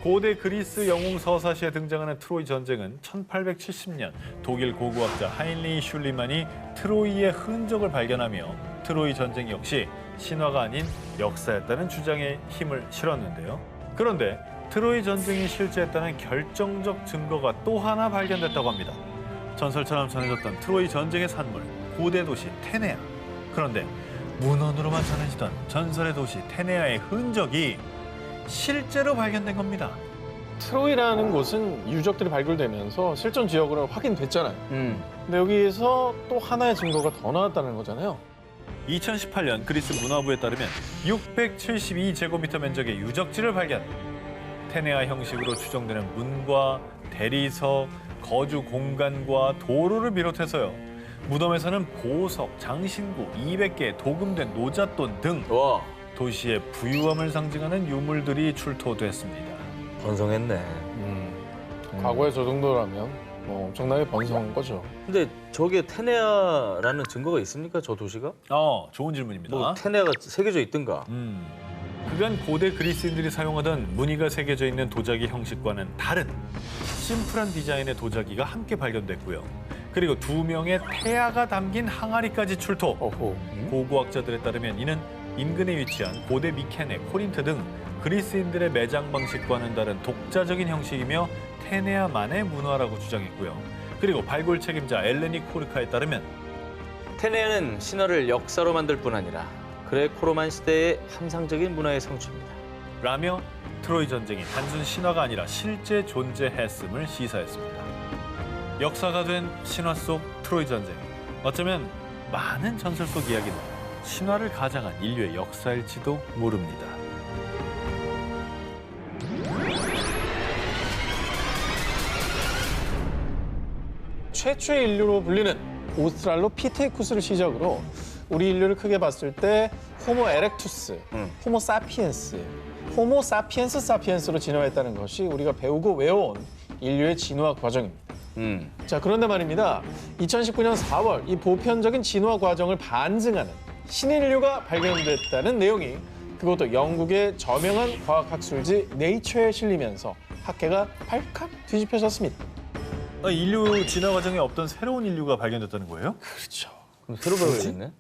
고대 그리스 영웅 서사시에 등장하는 트로이 전쟁은 1870년 독일 고고학자 하인리히 슐리만이 트로이의 흔적을 발견하며 트로이 전쟁 역시 신화가 아닌 역사였다는 주장에 힘을 실었는데요. 그런데 트로이 전쟁이 실제했다는 결정적 증거가 또 하나 발견됐다고 합니다. 전설처럼 전해졌던 트로이 전쟁의 산물, 고대 도시 테네아. 그런데 문헌으로만 전해지던 전설의 도시 테네아의 흔적이 실제로 발견된 겁니다. 트로이라는 곳은 유적들이 발굴되면서 실존 지역으로 확인됐잖아요. 근데 여기에서 또 하나의 증거가 더 나왔다는 거잖아요. 2018년 그리스 문화부에 따르면 672제곱미터 면적의 유적지를 발견. 테네아 형식으로 추정되는 문과 대리석, 거주 공간과 도로를 비롯해서요. 무덤에서는 보석, 장신구, 200개의 도금된 노잣돈 등 와, 도시의 부유함을 상징하는 유물들이 출토됐습니다. 번성했네. 과거에 저 정도라면 뭐 엄청나게 번성한 거죠. 근데 저게 테네아라는 증거가 있습니까? 저 도시가? 좋은 질문입니다. 뭐 테네아가 새겨져 있든가. 그간 고대 그리스인들이 사용하던 무늬가 새겨져 있는 도자기 형식과는 다른 심플한 디자인의 도자기가 함께 발견됐고요. 그리고 2명의 태아가 담긴 항아리까지 출토. 고고학자들에 따르면 이는 인근에 위치한 고대 미케네, 코린트 등 그리스인들의 매장 방식과는 다른 독자적인 형식이며 테네아만의 문화라고 주장했고요. 그리고 발굴 책임자 엘레니 코르카에 따르면 테네아는 신화를 역사로 만들 뿐 아니라 그레코로만 시대의 환상적인 문화의 성취입니다. 라며 트로이 전쟁이 단순 신화가 아니라 실제 존재했음을 시사했습니다. 역사가 된 신화 속 트로이 전쟁. 어쩌면 많은 전설 속 이야기는 신화를 가장한 인류의 역사일지도 모릅니다. 최초의 인류로 불리는 오스트랄로피테쿠스를 시작으로 우리 인류를 크게 봤을 때 호모 에렉투스, 호모 사피엔스, 호모 사피엔스 사피엔스로 진화했다는 것이 우리가 배우고 외워온 인류의 진화 과정입니다. 자, 그런데 말입니다. 2019년 4월 이 보편적인 진화 과정을 반증하는 신인류가 발견됐다는 내용이 그것도 영국의 저명한 과학학술지 네이처에 실리면서 학계가 발칵 뒤집혀졌습니다. 인류 진화 과정에 없던 새로운 인류가 발견됐다는 거예요? 그렇죠. 그럼 새로 배워야겠네.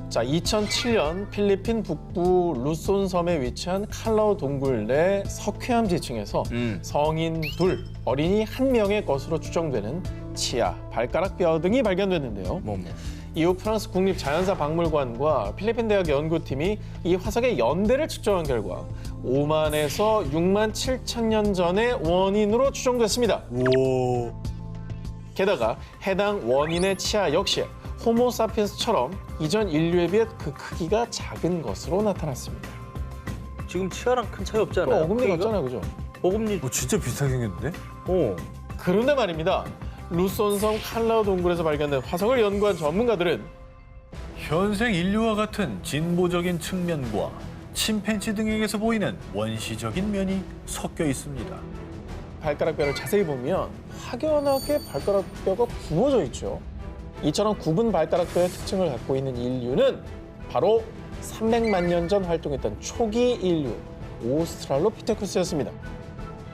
자, 2007년 필리핀 북부 루손 섬에 위치한 칼라오 동굴 내 석회암 지층에서 성인 2, 어린이 1명의 것으로 추정되는 치아, 발가락 뼈 등이 발견됐는데요. 이후 프랑스 국립자연사박물관과 필리핀 대학 연구팀이 이 화석의 연대를 측정한 결과 5만에서 6만 7천 년 전의 원인으로 추정됐습니다. 게다가 해당 원인의 치아 역시 호모사피엔스처럼 이전 인류에 비해 그 크기가 작은 것으로 나타났습니다. 지금 치아랑 큰 차이 없지 않아요? 어금니 같잖아요, 그죠? 어금니. 진짜 비슷하게 생겼는데? 그런데 말입니다. 루손섬 칼라오 동굴에서 발견된 화석을 연구한 전문가들은 현생 인류와 같은 진보적인 측면과 침팬지 등에게서 보이는 원시적인 면이 섞여 있습니다. 발가락뼈를 자세히 보면 확연하게 발가락뼈가 굽어져 있죠. 이처럼 굽은 발가락뼈의 특징을 갖고 있는 인류는 바로 300만 년 전 활동했던 초기 인류 오스트랄로피테쿠스였습니다.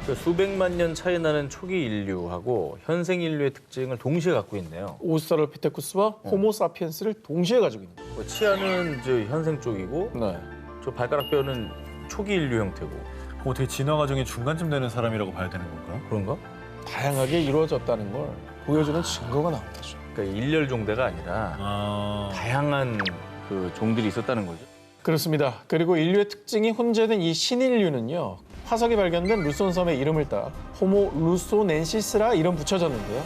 그 수백만 년 차이 나는 초기 인류하고 현생 인류의 특징을 동시에 갖고 있네요. 오스트랄로피테쿠스와 호모사피엔스를 동시에 가지고 있는 거예요. 치아는 저 현생 쪽이고 네. 저 발가락뼈는 초기 인류 형태고. 어떻게 진화 과정의 중간쯤 되는 사람이라고 봐야 되는 건가? 그런가? 다양하게 이루어졌다는 걸 보여주는 증거가 나온 거죠. 그러니까 일렬 종대가 아니라 다양한 그 종들이 있었다는 거죠. 그렇습니다. 그리고 인류의 특징이 혼재된 이 신인류는요. 화석이 발견된 루손섬의 이름을 따 호모 루소넨시스라 이름 붙여졌는데요.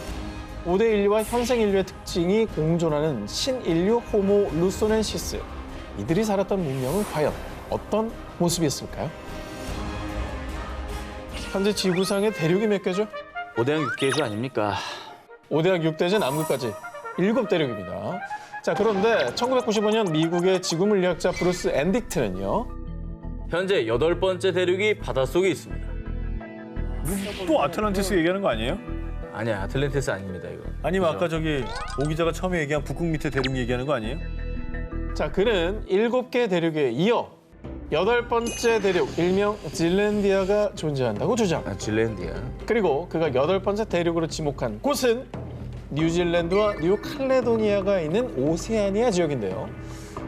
5대 인류와 현생 인류의 특징이 공존하는 신인류 호모 루소넨시스. 이들이 살았던 문명은 과연 어떤 모습이었을까요? 현재 지구상의 대륙이 몇 개죠? 5대양 6개수 아닙니까? 5대양 6대제 남극까지 7대륙입니다. 자, 그런데 1995년 미국의 지구물리학자 브루스 앤딕트는요. 현재 8번째 대륙이 바닷속에 있습니다. 또 아틀란티스 얘기하는 거 아니에요? 아니야, 아틀란티스 아닙니다, 이거. 아니면 그죠? 아까 저기 오 기자가 처음에 얘기한 북극 밑에 대륙 얘기하는 거 아니에요? 자, 그는 7개 대륙에 이어 8번째 대륙, 일명 질랜디아가 존재한다고 주장. 아, 질랜디아. 그리고 그가 8번째 대륙으로 지목한 곳은 뉴질랜드와 뉴칼레도니아가 있는 오세아니아 지역인데요.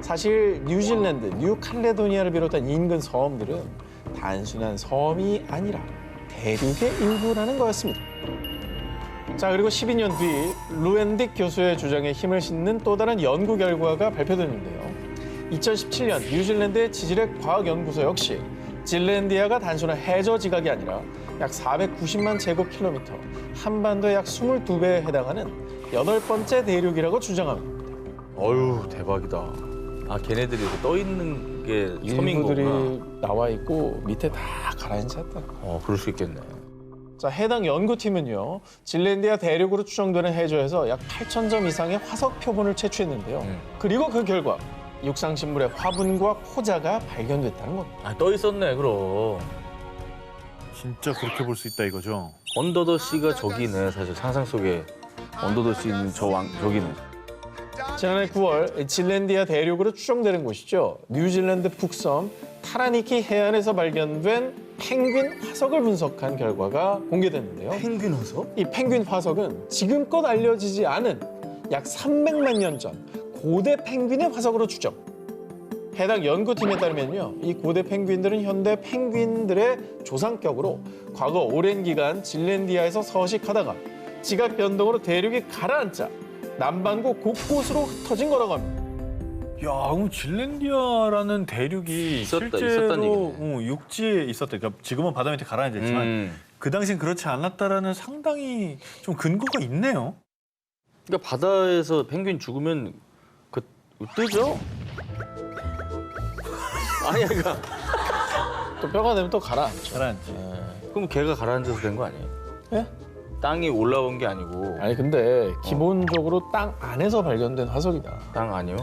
사실 뉴질랜드, 뉴칼레도니아를 비롯한 인근 섬들은 단순한 섬이 아니라 대륙의 일부라는 거였습니다. 자, 그리고 12년 뒤 루엔딕 교수의 주장에 힘을 싣는 또 다른 연구 결과가 발표됐는데요. 2017년 뉴질랜드의 지질학 과학연구소 역시 질랜디아가 단순한 해저 지각이 아니라 약 490만 제곱킬로미터, 한반도의 약 22배에 해당하는 8번째 대륙이라고 주장합니다. 어휴, 대박이다. 아, 걔네들이 이렇게 떠 있는 게 섬인 일부들이 거구나. 나와 있고 밑에 다 가라앉았다. 그럴 수 있겠네. 자, 해당 연구팀은요. 질랜디아 대륙으로 추정되는 해저에서 약 8,000점 이상의 화석 표본을 채취했는데요. 그리고 그 결과 육상신물의 화분과 포자가 발견됐다는 겁니다. 아, 떠 있었네, 그럼. 진짜 그렇게 볼 수 있다 이거죠? 언더더 씨가 저기네, 사실 상상 속에 언더더 씨 있는 저기네. 지난해 9월 질랜디아 대륙으로 추정되는 곳이죠. 뉴질랜드 북섬 타라니키 해안에서 발견된 펭귄 화석을 분석한 결과가 공개됐는데요. 펭귄 화석? 이 펭귄 화석은 지금껏 알려지지 않은 약 300만 년 전 고대 펭귄의 화석으로 추정. 해당 연구팀에 따르면요, 이 고대 펭귄들은 현대 펭귄들의 조상격으로 과거 오랜 기간 진랜디아에서 서식하다가 지각 변동으로 대륙이 가라앉자 남반구 곳곳으로 흩어진 거라고 합니다. 야, 그럼 진랜디아라는 대륙이 있었다는 실제로 얘기네. 육지에 있었다. 그러니까 지금은 바다 밑에 가라앉았지만 그 당시엔 그렇지 않았다라는 상당히 좀 근거가 있네요. 그러니까 바다에서 펭귄 죽으면 그 뜨죠? 아니 그러니까 또 뼈가 되면 또 가라앉죠. 가라앉지. 그럼 걔가 가라앉아서 된 거 아니에요? 예? 땅이 올라온 게 아니고 아니 근데 기본적으로 땅 안에서 발견된 화석이다. 땅 아니요?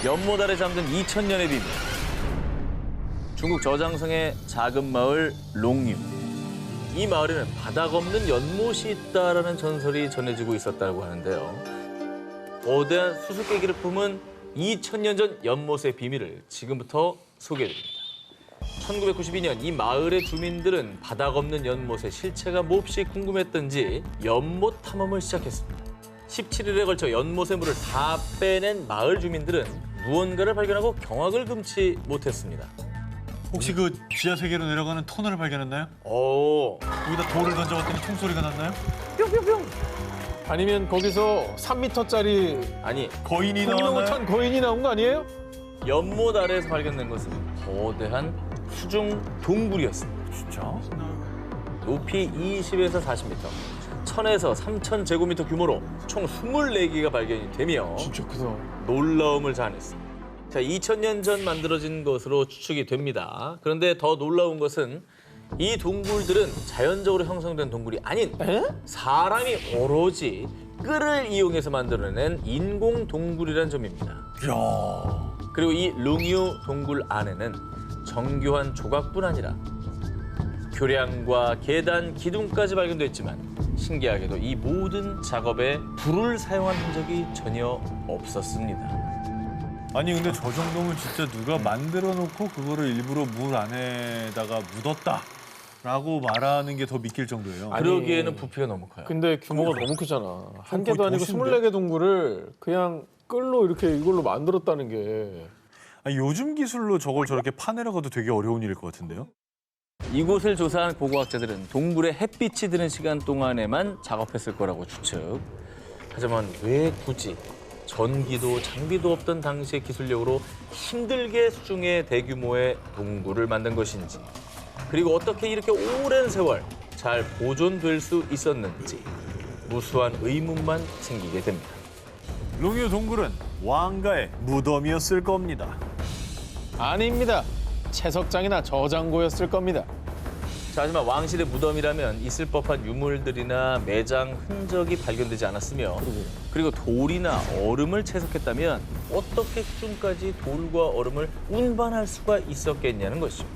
연못 아래 잠든 2000년의 비밀. 중국 저장성의 작은 마을 롱유. 이 마을에는 바닥 없는 연못이 있다라는 전설이 전해지고 있었다고 하는데요. 거대한 수수께끼를 품은 2000년 전 연못의 비밀을 지금부터 소개해드립니다. 1992년 이 마을의 주민들은 바닥 없는 연못의 실체가 몹시 궁금했던지 연못 탐험을 시작했습니다. 17일에 걸쳐 연못의 물을 다 빼낸 마을 주민들은 무언가를 발견하고 경악을 금치 못했습니다. 혹시 그 지하 세계로 내려가는 터널을 발견했나요? 오, 거기다 돌을 던져봤더니 총소리가 났나요? 아니면 거기서 3m짜리 아니 거인이 생명을 나왔나요? 찬 거인이 나온 거 아니에요? 연못 아래에서 발견된 것은 거대한 수중 동굴이었습니다. 진짜? 높이 20에서 40m, 1000에서 3000 제곱미터 규모로 총 24개가 발견이 되며 진짜 크다. 놀라움을 자아냈습니다. 자, 2000년 전 만들어진 것으로 추측이 됩니다. 그런데 더 놀라운 것은 이 동굴들은 자연적으로 형성된 동굴이 아닌 사람이 오로지 끈을 이용해서 만들어낸 인공 동굴이라는 점입니다. 이야. 그리고 이 룽유 동굴 안에는 정교한 조각뿐 아니라 교량과 계단, 기둥까지 발견됐지만 신기하게도 이 모든 작업에 불을 사용한 흔적이 전혀 없었습니다. 아니 근데 저 정도면 진짜 누가 만들어 놓고 그거를 일부러 물 안에다가 묻었다라고 말하는 게 더 믿길 정도예요. 그러기에는 부피가 너무 커요. 근데 규모가 너무 크잖아. 한 개도 거의 아니고 도시인데? 24개 동굴을 그냥 끌로 이렇게 이걸로 만들었다는 게. 아니, 요즘 기술로 저걸 저렇게 파내려가도 되게 어려운 일일 것 같은데요? 이곳을 조사한 고고학자들은 동굴에 햇빛이 드는 시간 동안에만 작업했을 거라고 추측. 하지만 왜 굳이 전기도 장비도 없던 당시의 기술력으로 힘들게 수중의 대규모의 동굴을 만든 것인지, 그리고 어떻게 이렇게 오랜 세월 잘 보존될 수 있었는지 무수한 의문만 생기게 됩니다. 롱유 동굴은 왕가의 무덤이었을 겁니다. 아닙니다. 채석장이나 저장고였을 겁니다. 자, 하지만 왕실의 무덤이라면 있을 법한 유물들이나 매장 흔적이 발견되지 않았으며, 그리고 돌이나 얼음을 채석했다면 어떻게 수중까지 돌과 얼음을 운반할 수가 있었겠냐는 것이죠.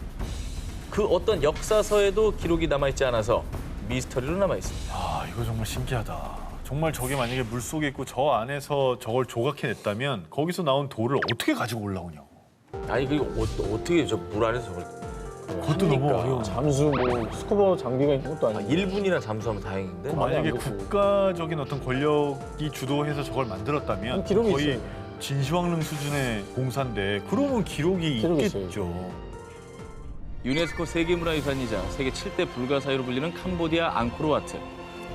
그 어떤 역사서에도 기록이 남아있지 않아서 미스터리로 남아있습니다. 아, 이거 정말 신기하다. 정말 저게 만약에 물속에 있고 저 안에서 저걸 조각해냈다면 거기서 나온 돌을 어떻게 가지고 올라오냐고. 아니, 그리고 어떻게 저 물 안에서 저걸 그것도 너무 어려워. 잠수 뭐 스쿠버 장비가 있는 것도 아니고. 1분이나 잠수하면 다행인데? 만약에 안 되고. 국가적인 어떤 권력이 주도해서 저걸 만들었다면 기록이 거의 있어요. 진시황릉 수준의 공사인데 그러면 기록이 기록이 있겠죠. 유네스코 세계문화유산이자 세계 7대 불가사의로 불리는 캄보디아 앙코르와트.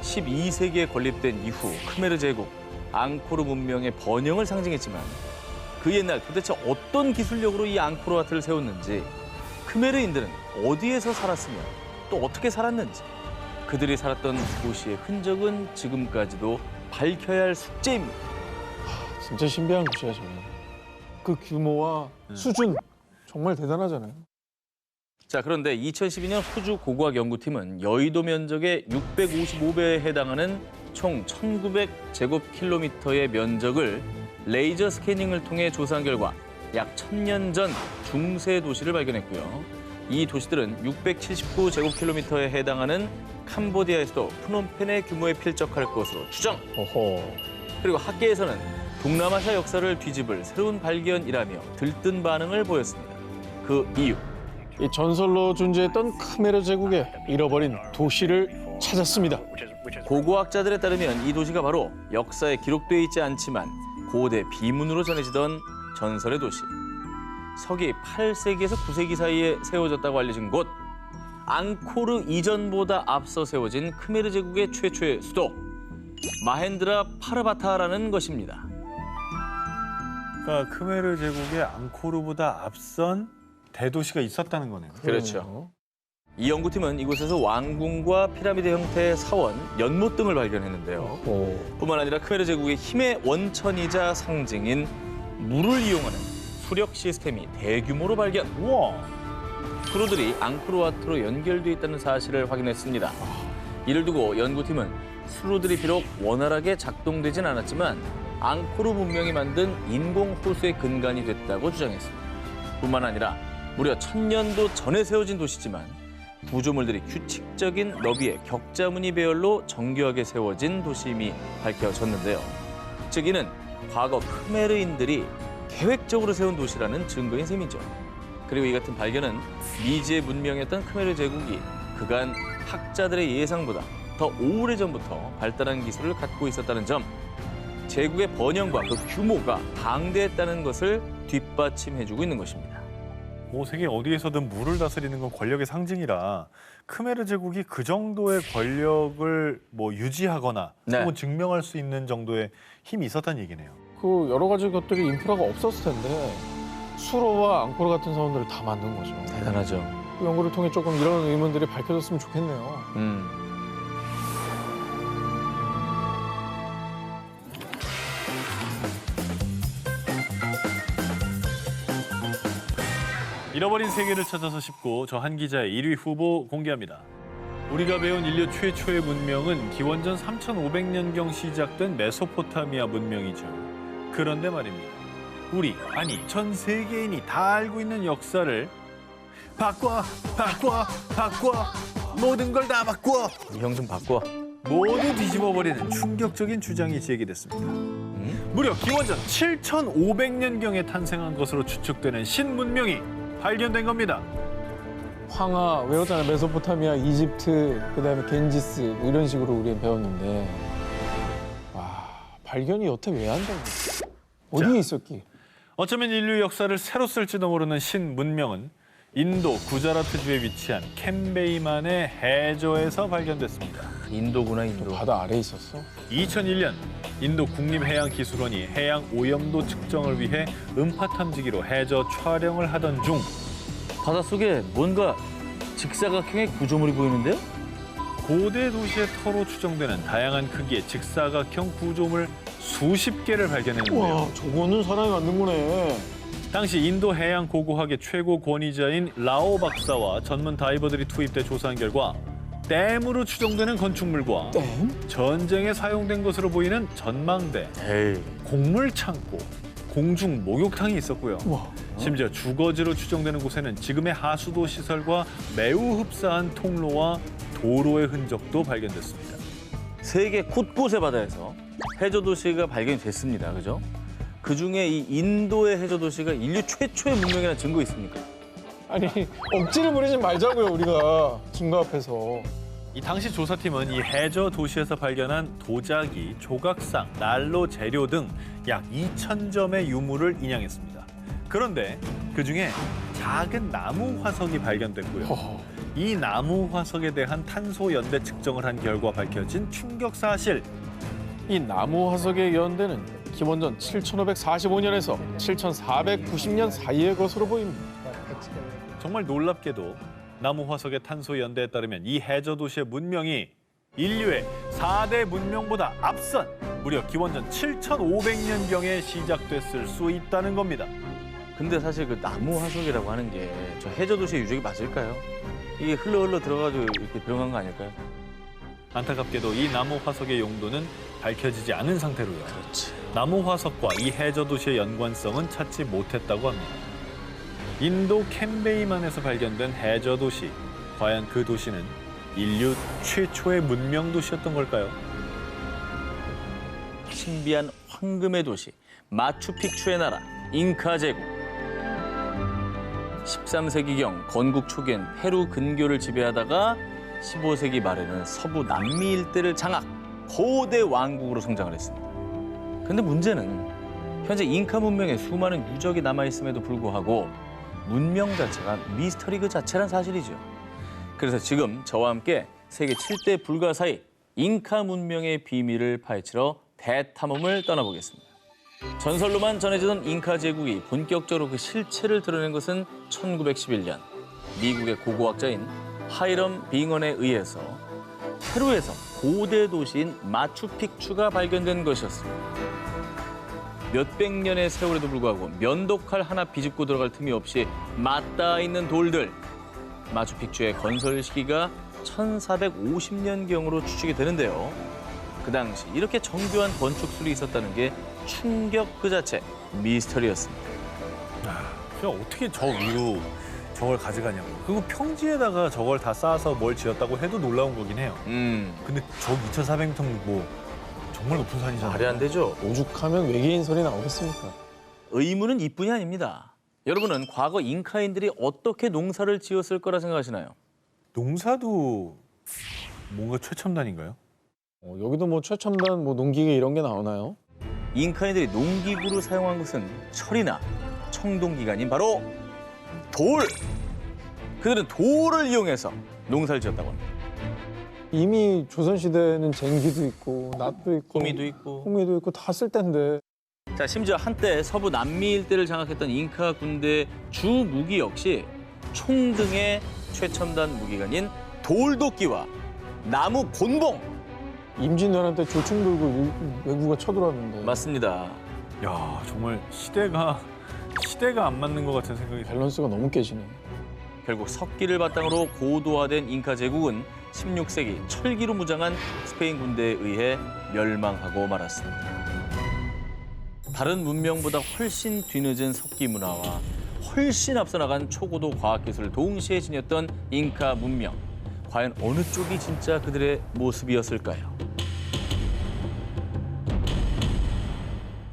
12세기에 건립된 이후 크메르 제국, 앙코르 문명의 번영을 상징했지만 그 옛날 도대체 어떤 기술력으로 이 앙코르와트를 세웠는지, 크메르인들은 어디에서 살았으며 또 어떻게 살았는지, 그들이 살았던 도시의 흔적은 지금까지도 밝혀야 할 숙제입니다. 진짜 신비한 곳이야, 저는. 그 규모와 수준 정말 대단하잖아요. 자, 그런데 2012년 호주 고고학 연구팀은 여의도 면적의 655배에 해당하는 총 1900제곱킬로미터의 면적을 레이저 스캐닝을 통해 조사한 결과 약 1000년 전 중세 도시를 발견했고요. 이 도시들은 679제곱킬로미터에 해당하는 캄보디아에서도 프놈펜의 규모에 필적할 것으로 추정. 어허. 그리고 학계에서는 동남아시아 역사를 뒤집을 새로운 발견이라며 들뜬 반응을 보였습니다. 그 이유. 이 전설로 존재했던 크메르 제국의 잃어버린 도시를 찾았습니다. 고고학자들에 따르면 이 도시가 바로 역사에 기록되어 있지 않지만 고대 비문으로 전해지던 전설의 도시. 서기 8세기에서 9세기 사이에 세워졌다고 알려진 곳. 앙코르 이전보다 앞서 세워진 크메르 제국의 최초의 수도 마헨드라 파르바타라는 것입니다. 그러니까 크메르 제국의 앙코르보다 앞선 대도시가 있었다는 거네요. 그렇죠. 이 연구팀은 이곳에서 왕궁과 피라미드 형태의 사원, 연못 등을 발견했는데요. 뿐만 아니라 크메르 제국의 힘의 원천이자 상징인 물을 이용하는 수력 시스템이 대규모로 발견. 우와. 수로들이 앙코르와트로 연결돼 있다는 사실을 확인했습니다. 이를 두고 연구팀은 수로들이 비록 원활하게 작동되진 않았지만 앙코르 문명이 만든 인공 호수의 근간이 됐다고 주장했습니다. 뿐만 아니라 무려 1000년도 전에 세워진 도시지만 구조물들이 규칙적인 너비의 격자무늬 배열로 정교하게 세워진 도시임이 밝혀졌는데요. 즉 이는 과거 크메르인들이 계획적으로 세운 도시라는 증거인 셈이죠. 그리고 이 같은 발견은 미지의 문명이었던 크메르 제국이 그간 학자들의 예상보다 더 오래전부터 발달한 기술을 갖고 있었다는 점, 제국의 번영과 그 규모가 방대했다는 것을 뒷받침해주고 있는 것입니다. 세계 어디에서든 물을 다스리는 건 권력의 상징이라 크메르 제국이 그 정도의 권력을 유지하거나 네. 혹은 증명할 수 있는 정도의 힘이 있었다는 얘기네요. 그 여러 가지 것들이 인프라가 없었을 텐데 수로와 앙코르 같은 사원들을 다 만든 거죠. 대단하죠. 그 연구를 통해 조금 이런 의문들이 밝혀졌으면 좋겠네요. 잃어버린 세계를 찾아서 싶고 저 한 기자의 1위 후보 공개합니다. 우리가 배운 인류 최초의 문명은 기원전 3500년경 시작된 메소포타미아 문명이죠. 그런데 말입니다. 전 세계인이 다 알고 있는 역사를 바꿔 모든 걸 다 바꿔 이 형 좀 바꿔. 모두 뒤집어버리는 충격적인 주장이 제기됐습니다. 무려 기원전 7500년경에 탄생한 것으로 추측되는 신문명이 발견된 겁니다. 황하 외웠잖아요. 메소포타미아, 이집트, 그다음에 겐지스 뭐 이런 식으로 우리는 배웠는데 와 발견이 여태 왜 안 된 거야? 어디에 있었기? 어쩌면 인류 역사를 새로 쓸지도 모르는 신문명은 인도 구자라트주에 위치한 캔베이만의 해저에서 발견됐습니다. 인도구나, 인도. 바다 아래에 있었어? 2001년 인도 국립해양기술원이 해양 오염도 측정을 위해 음파 탐지기로 해저 촬영을 하던 중 바닷속에 뭔가 직사각형의 구조물이 보이는데요? 고대 도시의 터로 추정되는 다양한 크기의 직사각형 구조물 수십 개를 발견했는데요. 와 저거는 사람이 만든 거네. 당시 인도 해양 고고학의 최고 권위자인 라오 박사와 전문 다이버들이 투입돼 조사한 결과 댐으로 추정되는 건축물과 댐? 전쟁에 사용된 것으로 보이는 전망대, 에이. 곡물 창고, 공중 목욕탕이 있었고요. 와. 심지어 주거지로 추정되는 곳에는 지금의 하수도 시설과 매우 흡사한 통로와 도로의 흔적도 발견됐습니다. 세계 곳곳의 바다에서 해저 도시가 발견이 됐습니다. 그죠? 그중에 이 인도의 해저 도시가 인류 최초의 문명이라는 증거 있습니까? 아니 억지를 부리지 말자고요 우리가 증거 앞에서. 이 당시 조사팀은 이 해저 도시에서 발견한 도자기, 조각상, 난로 재료 등 약 2,000점의 유물을 인양했습니다. 그런데 그중에 작은 나무 화석이 발견됐고요. 이 나무 화석에 대한 탄소 연대 측정을 한 결과 밝혀진 충격 사실. 이 나무 화석의 연대는 기원전 7545년에서 7490년 사이의 것으로 보입니다. 정말 놀랍게도 나무 화석의 탄소 연대에 따르면 이 해저 도시의 문명이 인류의 4대 문명보다 앞선 무려 기원전 7500년경에 시작됐을 수 있다는 겁니다. 근데 사실 그 나무 화석이라고 하는 게 저 해저 도시의 유적이 맞을까요? 이게 흘러 들어가지고 이렇게 들어간 거 아닐까요? 안타깝게도 이 나무 화석의 용도는 밝혀지지 않은 상태로요. 그렇지. 나무 화석과 이 해저 도시의 연관성은 찾지 못했다고 합니다. 인도 캔베이만에서 발견된 해저 도시. 과연 그 도시는 인류 최초의 문명 도시였던 걸까요? 신비한 황금의 도시 마추픽추의 나라 잉카 제국. 13세기경 건국 초기엔 페루 근교를 지배하다가 15세기 말에는 서부 남미 일대를 장악, 거대 왕국으로 성장을 했습니다. 근데 문제는 현재 잉카 문명에 수많은 유적이 남아있음에도 불구하고 문명 자체가 미스터리 그 자체란 사실이죠. 그래서 지금 저와 함께 세계 7대 불가사의 잉카 문명의 비밀을 파헤치러 대탐험을 떠나보겠습니다. 전설로만 전해지던 잉카 제국이 본격적으로 그 실체를 드러낸 것은 1911년 미국의 고고학자인 하이럼 빙언에 의해서 페루에서 고대 도시인 마추픽추가 발견된 것이었습니다. 몇백 년의 세월에도 불구하고 면도칼 하나 비집고 들어갈 틈이 없이 맞닿아 있는 돌들. 마추픽추의 건설 시기가 1450년경으로 추측이 되는데요. 그 당시 이렇게 정교한 건축술이 있었다는 게 충격 그 자체, 미스터리였습니다. 그냥 어떻게 저 위로 저걸 가져가냐고. 그리고 평지에다가 저걸 다 쌓아서 뭘 지었다고 해도 놀라운 거긴 해요. 근데 저 2,400m 뭐 정말 높은 산이잖아요. 말이 안 되죠. 오죽하면 외계인 소리 나오겠습니까? 의문은 이뿐이 아닙니다. 여러분은 과거 잉카인들이 어떻게 농사를 지었을 거라 생각하시나요? 농사도 뭔가 최첨단인가요? 여기도 뭐 최첨단 뭐 농기계 이런 게 나오나요? 잉카인들이 농기구로 사용한 것은 철이나 청동기가 아닌 바로 돌! 그들은 돌을 이용해서 농사를 지었다고 합니다. 이미 조선시대에는 쟁기도 있고 낫도 있고 호미도 있고 다 쓸 텐데. 자, 심지어 한때 서부 남미 일대를 장악했던 잉카 군대의 주 무기 역시 총 등의 최첨단 무기가 아닌 돌도끼와 나무 곤봉! 임진왜란 때 조충 들고 외구가 쳐들어왔는데. 맞습니다. 야, 정말 시대가 안 맞는 것 같은 생각이 들어요. 밸런스가 너무 깨지네. 결국 석기를 바탕으로 고도화된 잉카 제국은 16세기 철기로 무장한 스페인 군대에 의해 멸망하고 말았습니다. 다른 문명보다 훨씬 뒤늦은 석기 문화와 훨씬 앞서 나간 초고도 과학기술을 동시에 지녔던 잉카 문명. 과연 어느 쪽이 진짜 그들의 모습이었을까요?